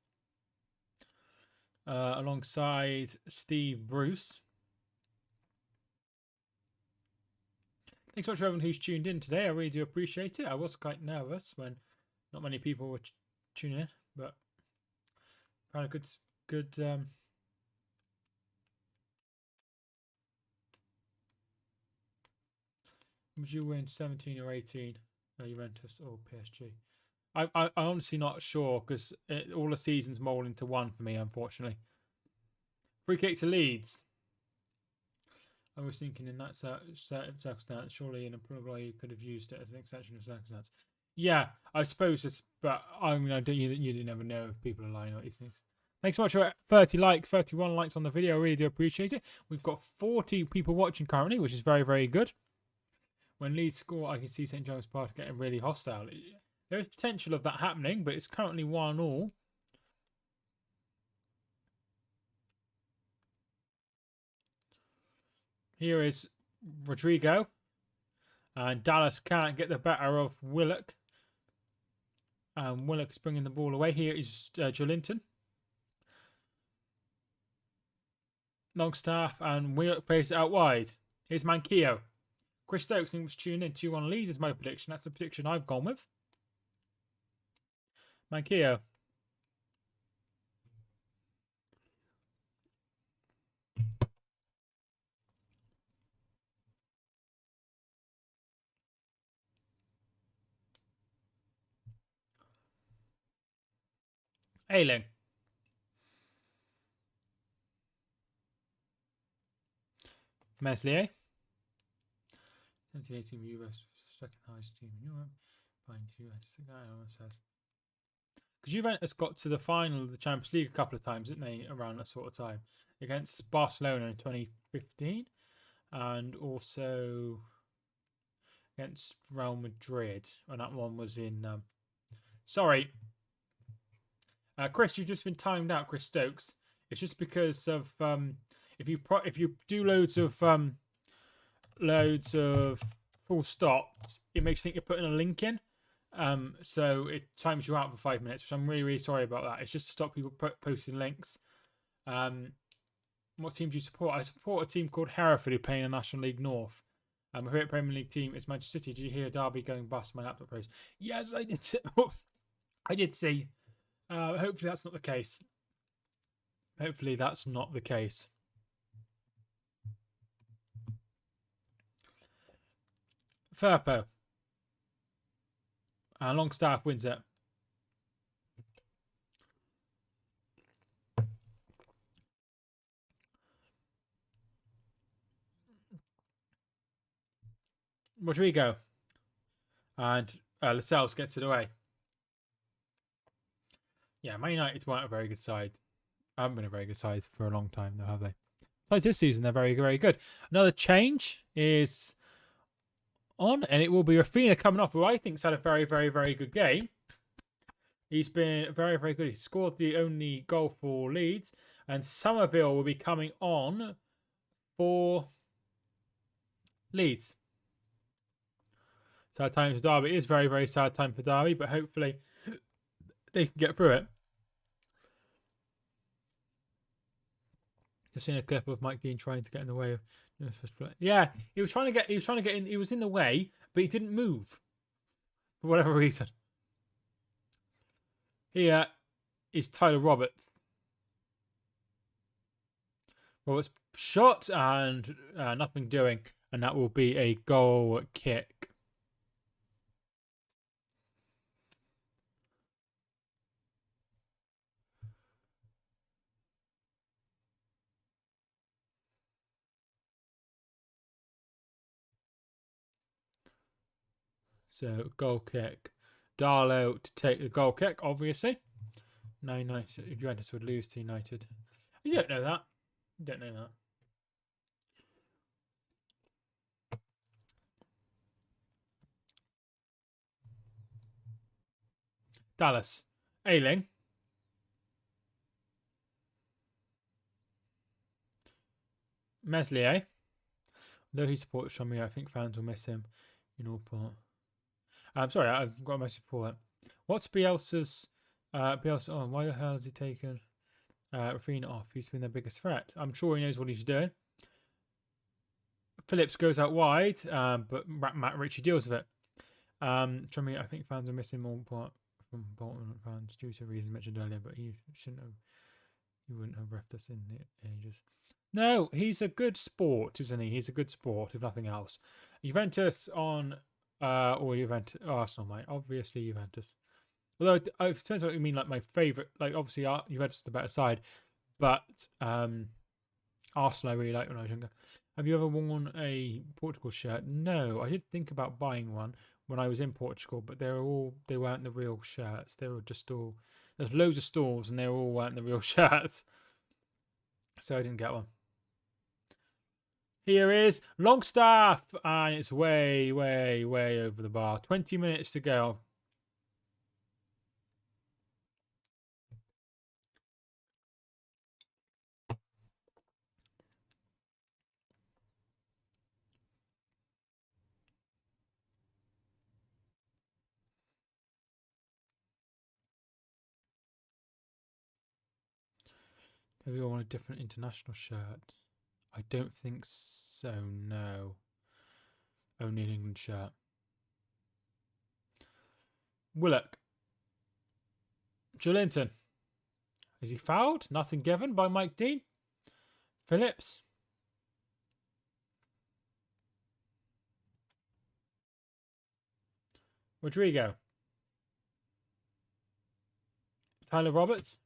Speaker 1: alongside Steve Bruce. Thanks so much for everyone who's tuned in today. I really do appreciate it. I was quite nervous when not many people were tune in, but kind of good. Would you win 17 or 18? Juventus or PSG? I'm honestly not sure because all the seasons mold into one for me, unfortunately. Free kick to Leeds. I was thinking in that circumstance, surely in a problem you could have used it as an exceptional circumstance. Yeah, I suppose it's, but I mean, you never know if people are lying about these things. Thanks so much for 30 likes, 31 likes on the video. I really do appreciate it. We've got 40 people watching currently, which is very, very good. When Leeds score, I can see St James Park getting really hostile. There is potential of that happening, but it's currently 1-1. Here is Rodrigo. And Dallas can't get the better of Willock. And Willock is bringing the ball away. Here is Jolinton. Longstaff and Willock plays it out wide. Here's Manquillo. Chris Stokes was tuning in. 2-1 Leeds is my prediction. That's the prediction I've gone with. Manquillo. Ailing. Meslier. 17-18 US second highest team in Europe. Because Juventus got to the final of the Champions League a couple of times, didn't they, around that sort of time? Against Barcelona in 2015 and also against Real Madrid. And that one was in... Sorry. Chris, you've just been timed out, Chris Stokes. It's just because of... if you do loads of full stops, it makes you think you're putting a link in. So it times you out for 5 minutes, which I'm really, really sorry about that. It's just to stop people posting links. What team do you support? I support a team called Hereford who play in the National League North. My favourite Premier League team is Manchester City. Did you hear Derby going bust? My laptop froze. Yes, I did. I did see. Hopefully that's not the case. Hopefully that's not the case. Firpo. Longstaff wins it. Rodrigo. And Lascelles gets it away. Yeah, Man United weren't a very good side. Haven't been a very good side for a long time, though, have they? Besides this season, they're very, very good. Another change is on, and it will be Rafinha coming off, who I think's had a very, very, very good game. He's been very, very good. He scored the only goal for Leeds, and Somerville will be coming on for Leeds. Sad time for Derby. It is very, very sad time for Derby, but hopefully they can get through it. Just seen a clip of Mike Dean trying to get in the way of. Yeah, he was trying to get in. He was in the way, but he didn't move for whatever reason. Here is Tyler Roberts. Roberts shot and nothing doing, and that will be a goal kick. So, goal kick. Darlow to take the goal kick, obviously. No, Juventus would lose to United. You don't know that. You don't know that. Dallas. Ailing. Meslier. Though he supports Shamir, I think fans will miss him in all part. I'm sorry, I've got a message before that. What's Bielsa's... Bielsa on? Why the hell has he taken Rafinha off? He's been their biggest threat. I'm sure he knows what he's doing. Phillips goes out wide, but Matt Ritchie deals with it. I think fans are missing more part from Bolton fans due to reasons mentioned earlier, but he shouldn't have. He wouldn't have reffed us in the ages. No, he's a good sport, isn't he? He's a good sport, if nothing else. Juventus on, or Juventus, Arsenal, mate. Obviously Juventus. Although it depends what you mean. Like my favourite, like obviously Juventus is the better side, but Arsenal I really liked when I was younger. Have you ever worn a Portugal shirt? No, I did think about buying one when I was in Portugal, but they weren't the real shirts. They were just all, there's loads of stalls and they all weren't the real shirts. So I didn't get one. Here is Longstaff, and it's way, way, way over the bar. 20 minutes to go. Have you all want a different international shirt? I don't think so, no. Only an England shirt. Willock. Joelinton. Is he fouled? Nothing given by Mike Dean. Phillips. Rodrigo. Tyler Roberts.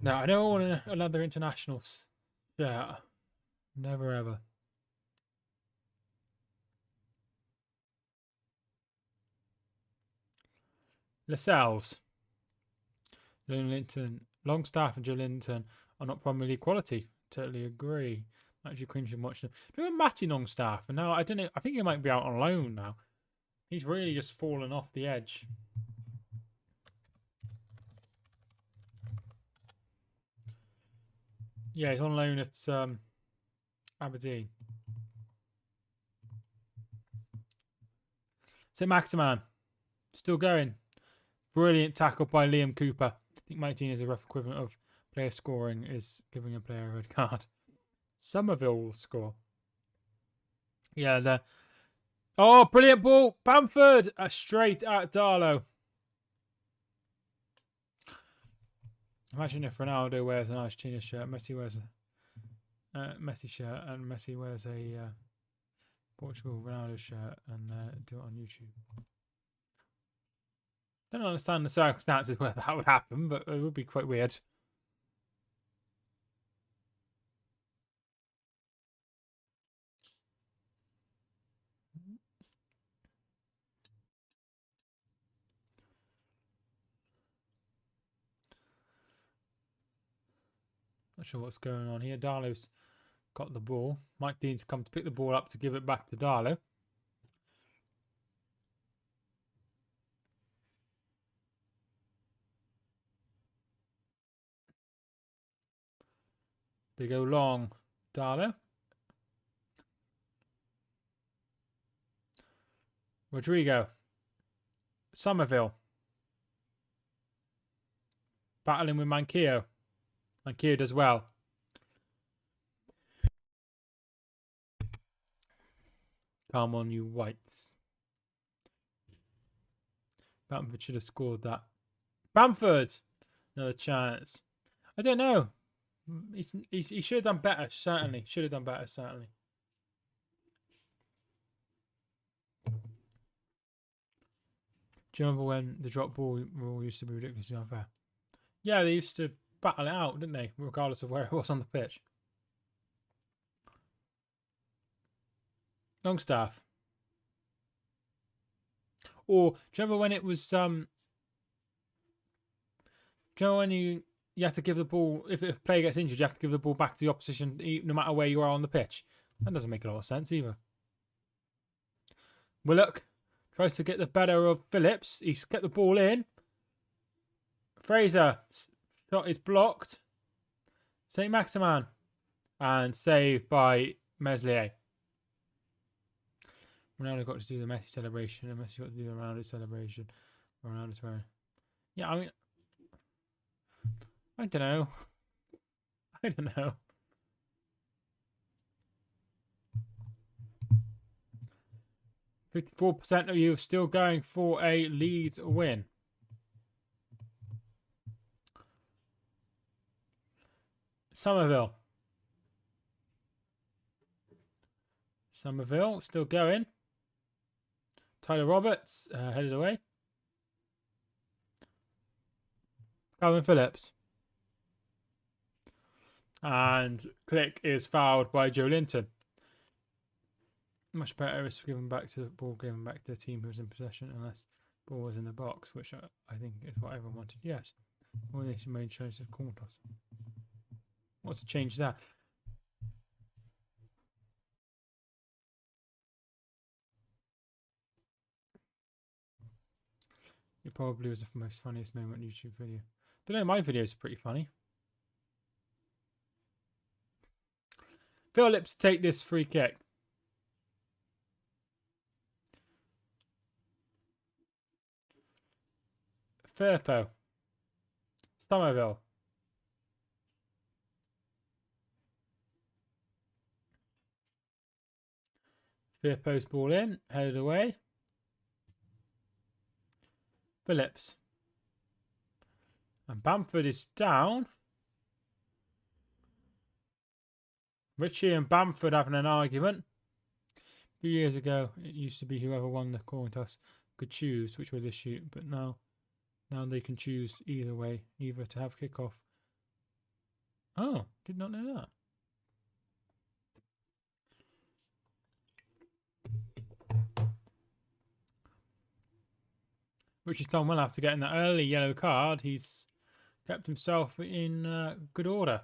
Speaker 1: No, I don't want another international shirt. Never ever. Lascelles. Linton, Longstaff and Joelinton are not primarily quality. Totally agree. Actually cringing watching them. Do you remember Matty Longstaff? And now I don't know. I think he might be out on loan now. He's really just fallen off the edge. Yeah, he's on loan at Aberdeen. St. Maximan. Still going. Brilliant tackle by Liam Cooper. I think Mike Dean is a rough equivalent of player scoring is giving a player a red card. Somerville will score. Yeah, oh, brilliant ball. Bamford straight at Darlow. Imagine if Ronaldo wears an Argentina shirt, Messi wears a Messi shirt, and Messi wears a Portugal Ronaldo shirt, and do it on YouTube. Don't understand the circumstances where that would happen, but it would be quite weird. Not sure what's going on here. Darlow's got the ball. Mike Dean's come to pick the ball up to give it back to Darlow. They go long. Darlow. Rodrigo. Somerville. Battling with Manquillo. Manquillo does well. Come on, you whites. Bamford should have scored that. Bamford! Another chance. I don't know. He should have done better, certainly. Should have done better, certainly. Do you remember when the drop ball rule used to be ridiculously unfair? Yeah, they used to battle it out, didn't they? Regardless of where it was on the pitch. Longstaff. Or do you remember when it was do you remember when you have to give the ball, if a player gets injured, you have to give the ball back to the opposition no matter where you are on the pitch? That doesn't make a lot of sense either. Willock tries to get the better of Phillips. He's get the ball in. Fraser shot is blocked. St. Maximan. And saved by Meslier. Ronaldo got to do the Messi celebration, and Messi got to do the Ronaldo celebration. Ronaldo's wearing. Yeah, I mean, I don't know. I don't know. %54% of you are still going for a Leeds win. Somerville. Somerville still going. Tyler Roberts headed away. Calvin Phillips. And Click is fouled by Joe Linton. Much better is given back to the ball, given back to the team who was in possession, unless ball was in the box, which I think is what everyone wanted. Yes. All this made choice of corner toss. What's the change there? It probably was the most funniest moment YouTube video. Don't know, my videos are pretty funny. Phillips take this free kick. Firpo. Somerville. Firpo's ball in, headed away. Phillips. And Bamford is down. Richie and Bamford having an argument. A few years ago, it used to be whoever won the coin toss could choose which way they shoot, but now they can choose either way, either to have kickoff. Oh, did not know that. Richie's done well after getting that early yellow card. He's kept himself in good order.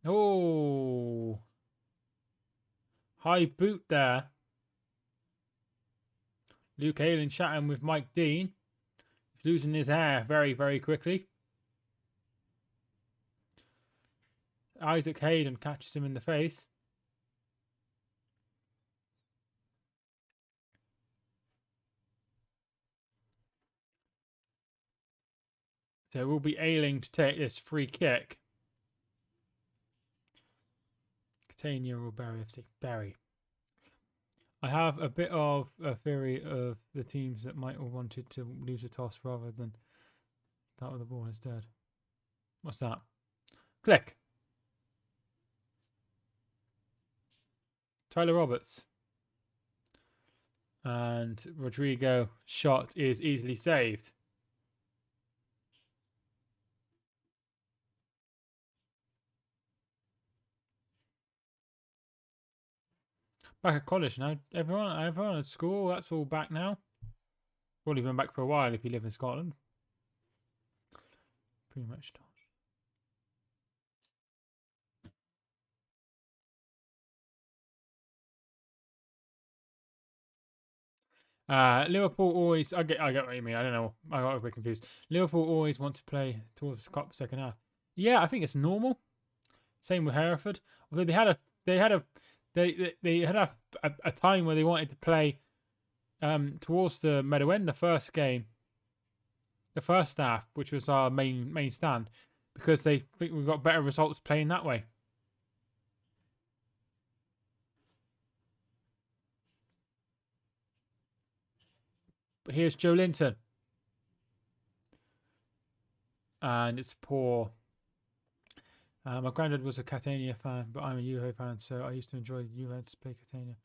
Speaker 1: Oh, high boot there. Luke Ayling chatting with Mike Dean. He's losing his hair very, very quickly. Isaac Hayden catches him in the face. So it will be Ayling to take this free kick. Catania or Barry FC? Barry. I have a bit of a theory of the teams that might have wanted to lose a toss rather than start with the ball instead. What's that? Click. Tyler Roberts. And Rodrigo shot is easily saved. Back at college now. Everyone at school, that's all back now. Probably been back for a while if you live in Scotland. Pretty much done. Liverpool always. I get what you mean. I don't know. I got a bit confused. Liverpool always want to play towards the second half. Yeah, I think it's normal. Same with Hereford. Although they had a time where they wanted to play towards the Meadow End, the first game, the first half, which was our main stand, because they think we got better results playing that way. But here's Joe Linton. And it's poor. My granddad was a Catania fan, but I'm a Juve fan, so I used to enjoy Juve to play Catania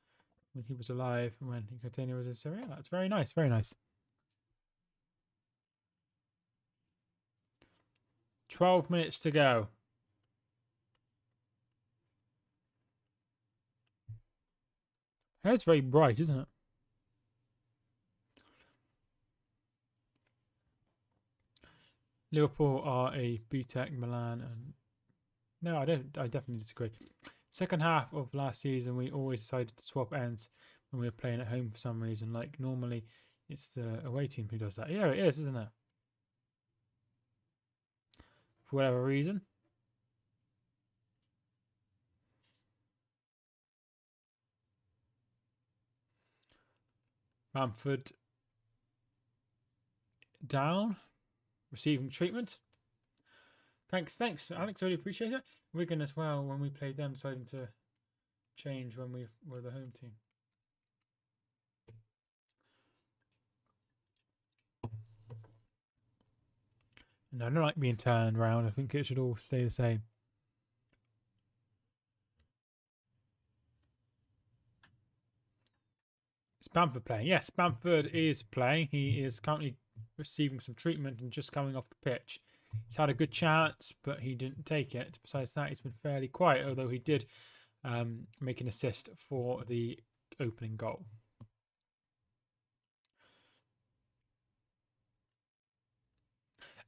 Speaker 1: when he was alive and when Catania was in Serie A. It's very nice, very nice. 12 minutes to go. It's very bright, isn't it? Liverpool are a BTEC Milan, and no, I definitely disagree. Second half of last season, we always decided to swap ends when we were playing at home for some reason. Like normally, it's the away team who does that. Yeah, it is, isn't it? For whatever reason. Bamford down, receiving treatment. Thanks, Alex. Really appreciate it. Wigan as well. When we played them, deciding to change when we were the home team. No, I don't like being turned around. I think it should all stay the same. Is Bamford playing? Yes, Bamford is playing. He is currently receiving some treatment and just coming off the pitch. He's had a good chance, but he didn't take it. Besides that, he's been fairly quiet, although he did make an assist for the opening goal.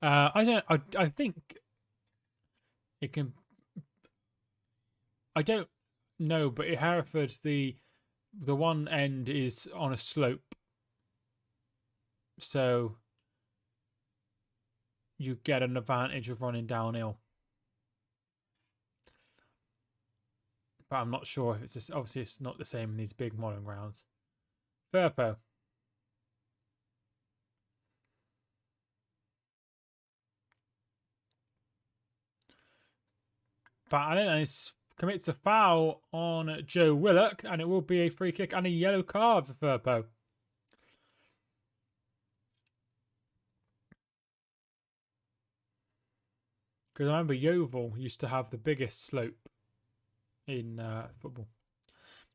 Speaker 1: I think it can. I don't know, but at Hereford, the one end is on a slope, so you get an advantage of running downhill. But I'm not sure if it's just, obviously it's not the same in these big modern grounds. Firpo. But I don't know, he's commits a foul on Joe Willock, and it will be a free kick and a yellow card for Firpo. Because I remember Yeovil used to have the biggest slope in football.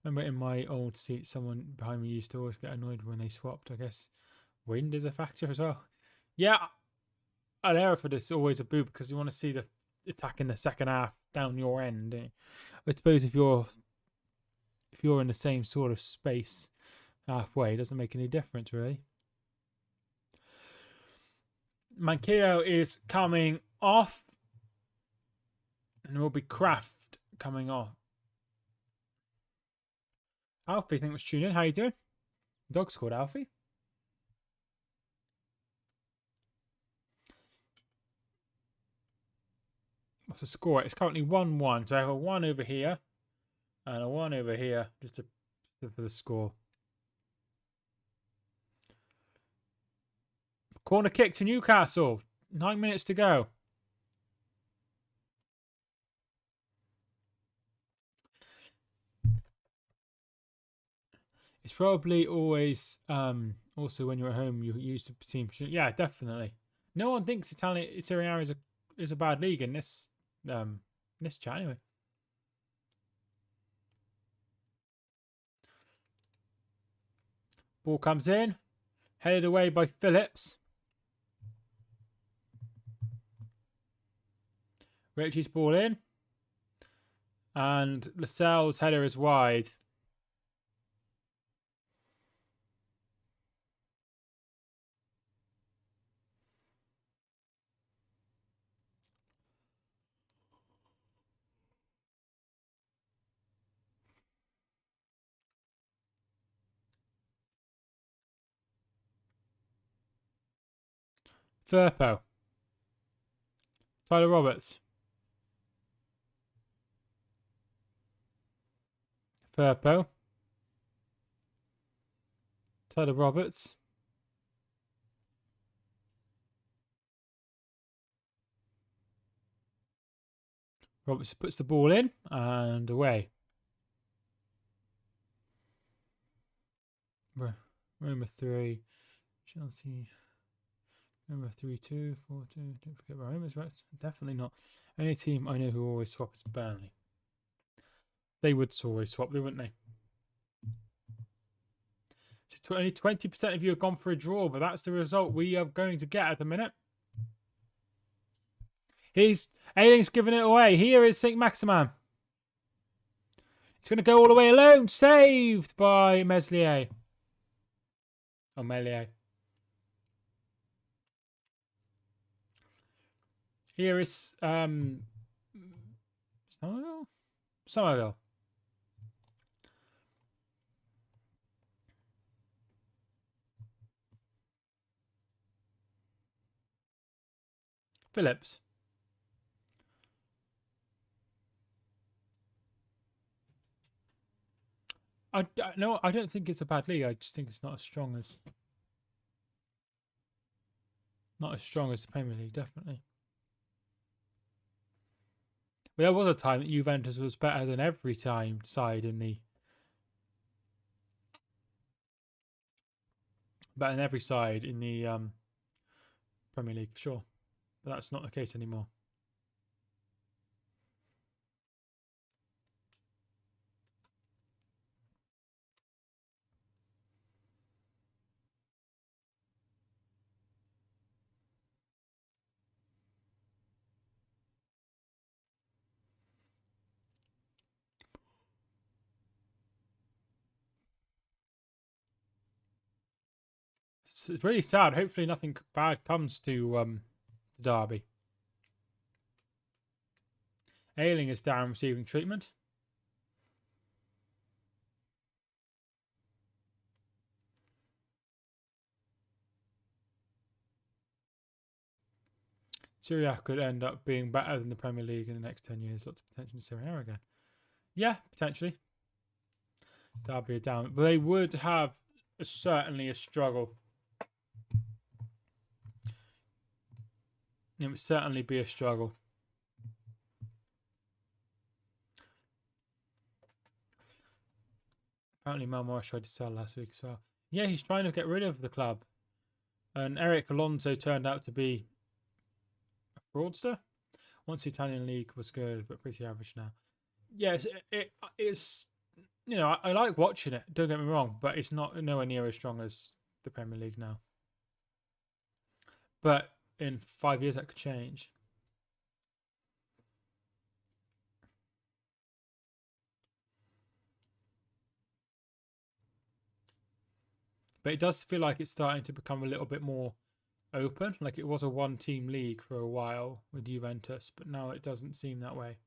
Speaker 1: Remember in my old seat, someone behind me used to always get annoyed when they swapped. I guess wind is a factor as well. Yeah, at Hereford it's always a boo because you want to see the attack in the second half down your end. I suppose if you're in the same sort of space halfway, it doesn't make any difference really. Manquillo is coming off, and there will be Kraft coming off. Alfie, thanks for tuning in. How you doing? Dog's called Alfie. What's the score? It's currently 1-1. So I have a 1 over here and a 1 over here just for the score. Corner kick to Newcastle. 9 minutes to go. It's probably always also when you're at home you use the team. Yeah, definitely. No one thinks Italian Serie A is a bad league in this chat anyway. Ball comes in, headed away by Phillips. Richie's ball in, and Lascelles' header is wide. Firpo. Tyler Roberts. Firpo. Tyler Roberts. Roberts puts the ball in and away. Roma 3. Chelsea. Roma 3-2, 4-2. Don't forget Roma's right. Definitely not. Only team I know who always swap is Burnley. They would always swap, wouldn't they? So only 20% of you have gone for a draw, but that's the result we are going to get at the minute. Ailing's giving it away. Here is St. Maximin. It's going to go all the way alone. Saved by Meslier. Or Meslier. Here is Somerville. Phillips. I don't think it's a bad league. I just think it's not as strong as the Premier League, definitely. But there was a time that Juventus was better than every side in the Premier League, for sure. But that's not the case anymore. It's really sad. Hopefully nothing bad comes to Derby. Ayling is down receiving treatment. Serie A could end up being better than the Premier League in the next 10 years. Lots of potential in Serie A again. Yeah, potentially. Derby are down. But they would have certainly a struggle. It would certainly be a struggle. Apparently Mel Morris tried to sell last week as well. Yeah, he's trying to get rid of the club. And Eric Alonso turned out to be a fraudster. Once the Italian league was good, but pretty average now. Yes, it's, you know, I like watching it, don't get me wrong, but it's not nowhere near as strong as the Premier League now. But in 5 years that could change. But it does feel like it's starting to become a little bit more open. Like it was a one-team league for a while with Juventus, but now it doesn't seem that way.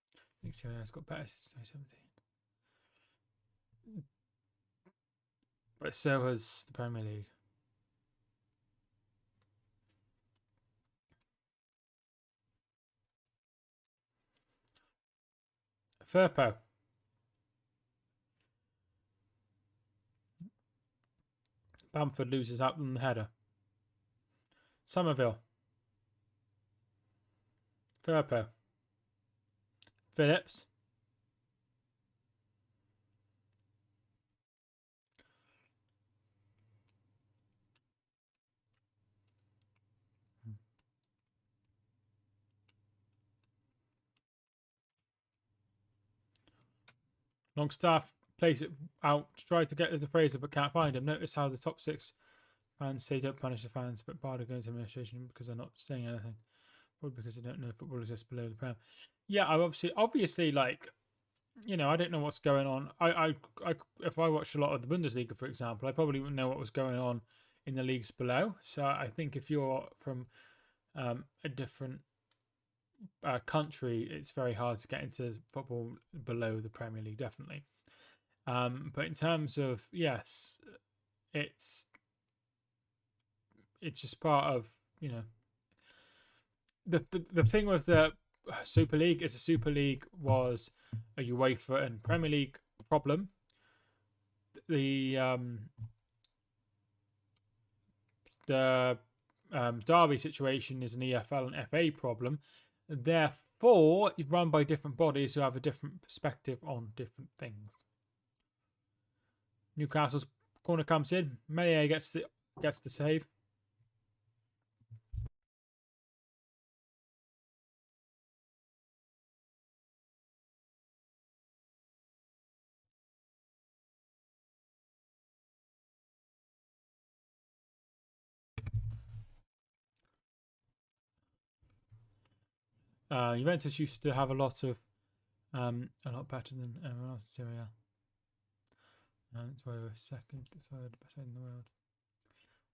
Speaker 1: I think Serie A's got better since 2017. But so has the Premier League. Firpo. Bamford loses out on the header. Somerville. Firpo. Phillips. Longstaff plays it out to try to get to the Fraser but can't find him. Notice how the top 6 fans say don't punish the fans, but Barder goes to administration because they're not saying anything. Probably because they don't know football is just below the prem. Yeah, I obviously like, you know, I don't know what's going on. I if I watched a lot of the Bundesliga, for example, I probably wouldn't know what was going on in the leagues below. So I think if you're from a different country, it's very hard to get into football below the Premier League, definitely. But in terms of, yes, it's just part of, you know, the thing with the Super League is the Super League was a UEFA and Premier League problem. The Derby situation is an EFL and FA problem. Therefore, it's run by different bodies who have a different perspective on different things. Newcastle's corner comes in. Meunier gets the save. Juventus used to have a lot better than everyone else in Serie A. It's why we're second, third, best in the world.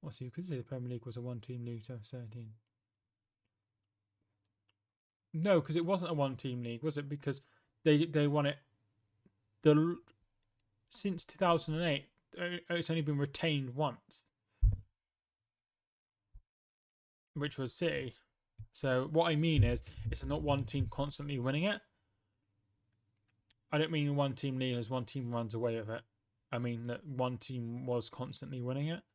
Speaker 1: Also, you could say the Premier League was a one-team league, so 17. No, because it wasn't a one-team league, was it? Because they won it since 2008. It's only been retained once, which was City. So what I mean is, it's not one team constantly winning it. I don't mean one team leads, one team runs away with it. I mean, that one team was constantly winning it. –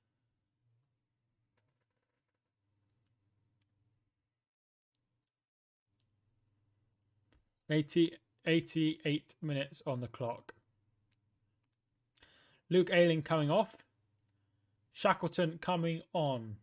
Speaker 1: 88 minutes on the clock. Luke Ayling coming off. Shackleton coming on.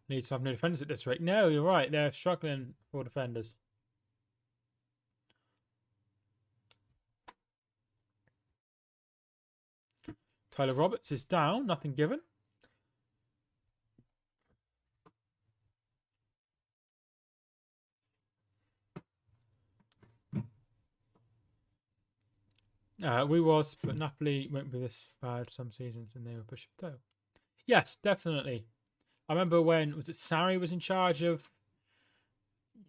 Speaker 1: Leeds have no defenders at this rate. No, you're right. They're struggling for defenders. Tyler Roberts is down. Nothing given. We was, but Napoli won't be this bad some seasons, and they were pushing toe. Yes, definitely. I remember when was it Sarri was in charge of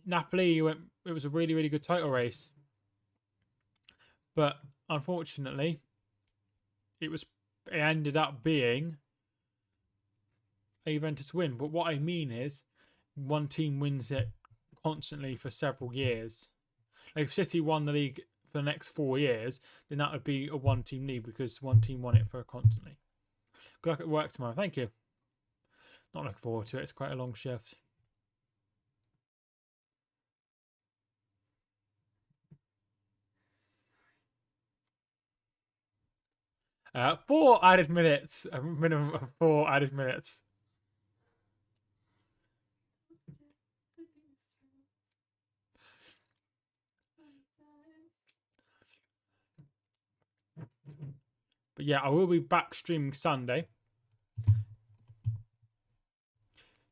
Speaker 1: Napoli. It was a really, really good title race, but unfortunately, it ended up being a Juventus win. But what I mean is, one team wins it constantly for several years. Like if City won the league for the next 4 years, then that would be a one-team league because one team won it for constantly. Good luck at work tomorrow. Thank you. Not looking forward to it. It's quite a long shift. Four added minutes. A minimum of 4 added minutes. But yeah, I will be back streaming Sunday.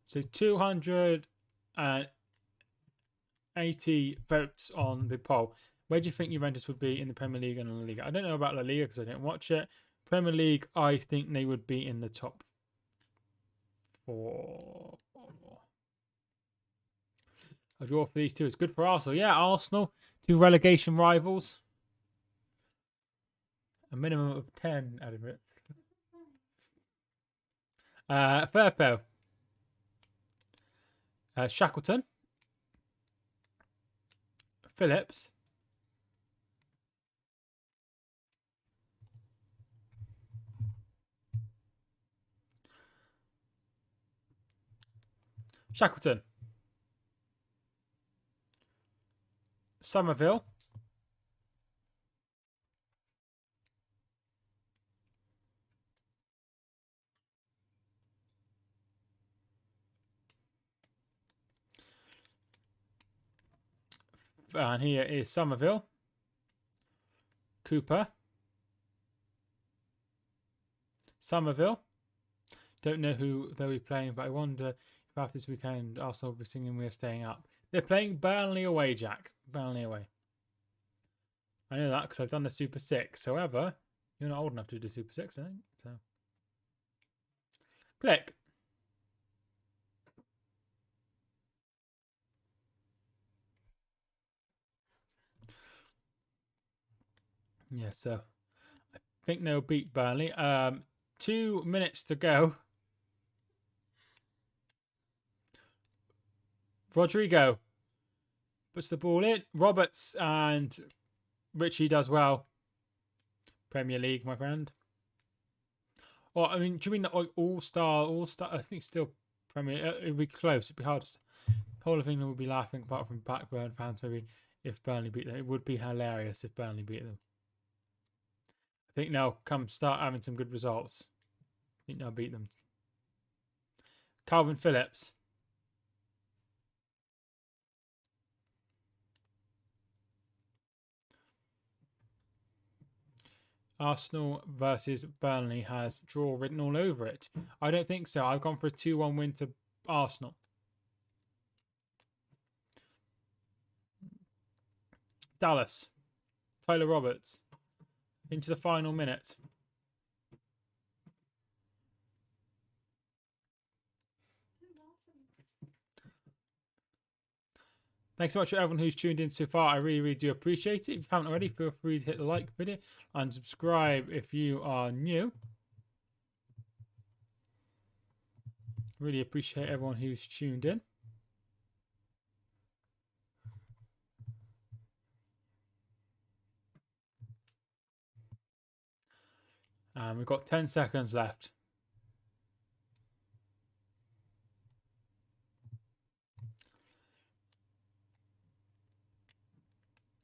Speaker 1: So 280 votes on the poll. Where do you think Juventus would be in the Premier League and La Liga? I don't know about La Liga because I didn't watch it. Premier League, I think they would be in the top 4. A draw for these two is good for Arsenal. Yeah, Arsenal, 2 relegation rivals. A minimum of 10 out of it. Firpo. Shackleton. Phillips. Shackleton. Somerville. And here is Somerville. Cooper. Somerville. Don't know who they'll be playing, but I wonder if after this weekend Arsenal will be singing We're Staying Up. They're playing Burnley away, Jack. Burnley away. I know that because I've done the Super 6. However, you're not old enough to do the Super 6, I think. So, click. Yeah, so I think they'll beat Burnley. 2 minutes to go. Rodrigo puts the ball in. Roberts and Richie does well. Premier League, my friend. Well, I mean, do you mean like all-star? I think still Premier. It'd be close. It'd be hard. The whole of England would be laughing, apart from Blackburn fans, maybe, if Burnley beat them. It would be hilarious if Burnley beat them. I think they'll start having some good results. I think they'll beat them. Calvin Phillips. Arsenal versus Burnley has draw written all over it. I don't think so. I've gone for a 2-1 win to Arsenal. Dallas. Tyler Roberts. Into the final minute. Thanks so much for everyone who's tuned in so far. I really, really do appreciate it. If you haven't already, feel free to hit the like video and subscribe if you are new. Really appreciate everyone who's tuned in. And we've got 10 seconds left.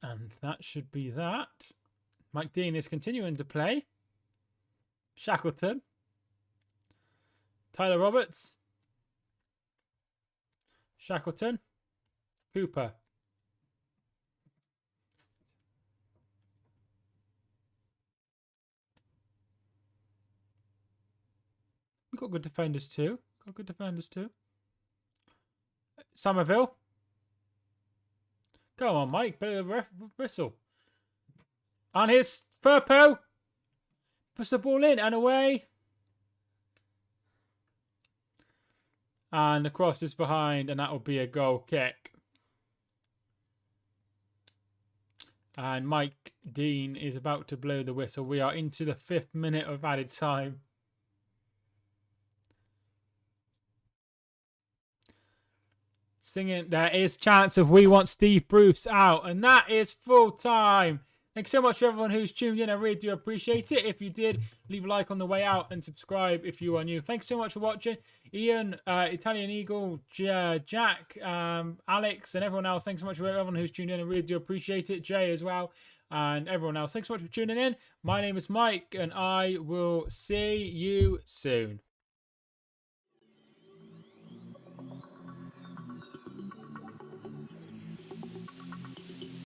Speaker 1: And that should be that. Mike Dean is continuing to play. Shackleton. Tyler Roberts. Shackleton. Cooper. We've got good defenders too. Somerville. Go on, Mike. Bit of a whistle. And here's Firpo. Puts the ball in and away. And the cross is behind, and that will be a goal kick. And Mike Dean is about to blow the whistle. We are into the 5th minute of added time. Singing, there is chance of we want Steve Bruce out, and that is full time. Thanks so much for everyone who's tuned in. I really do appreciate it. If you did, leave a like on the way out and subscribe if you are new. Thanks so much for watching. Ian, Italian Eagle, Jack, Alex, and everyone else. Thanks so much for everyone who's tuned in. I really do appreciate it. Jay as well, and everyone else. Thanks so much for tuning in. My name is Mike, and I will see you soon.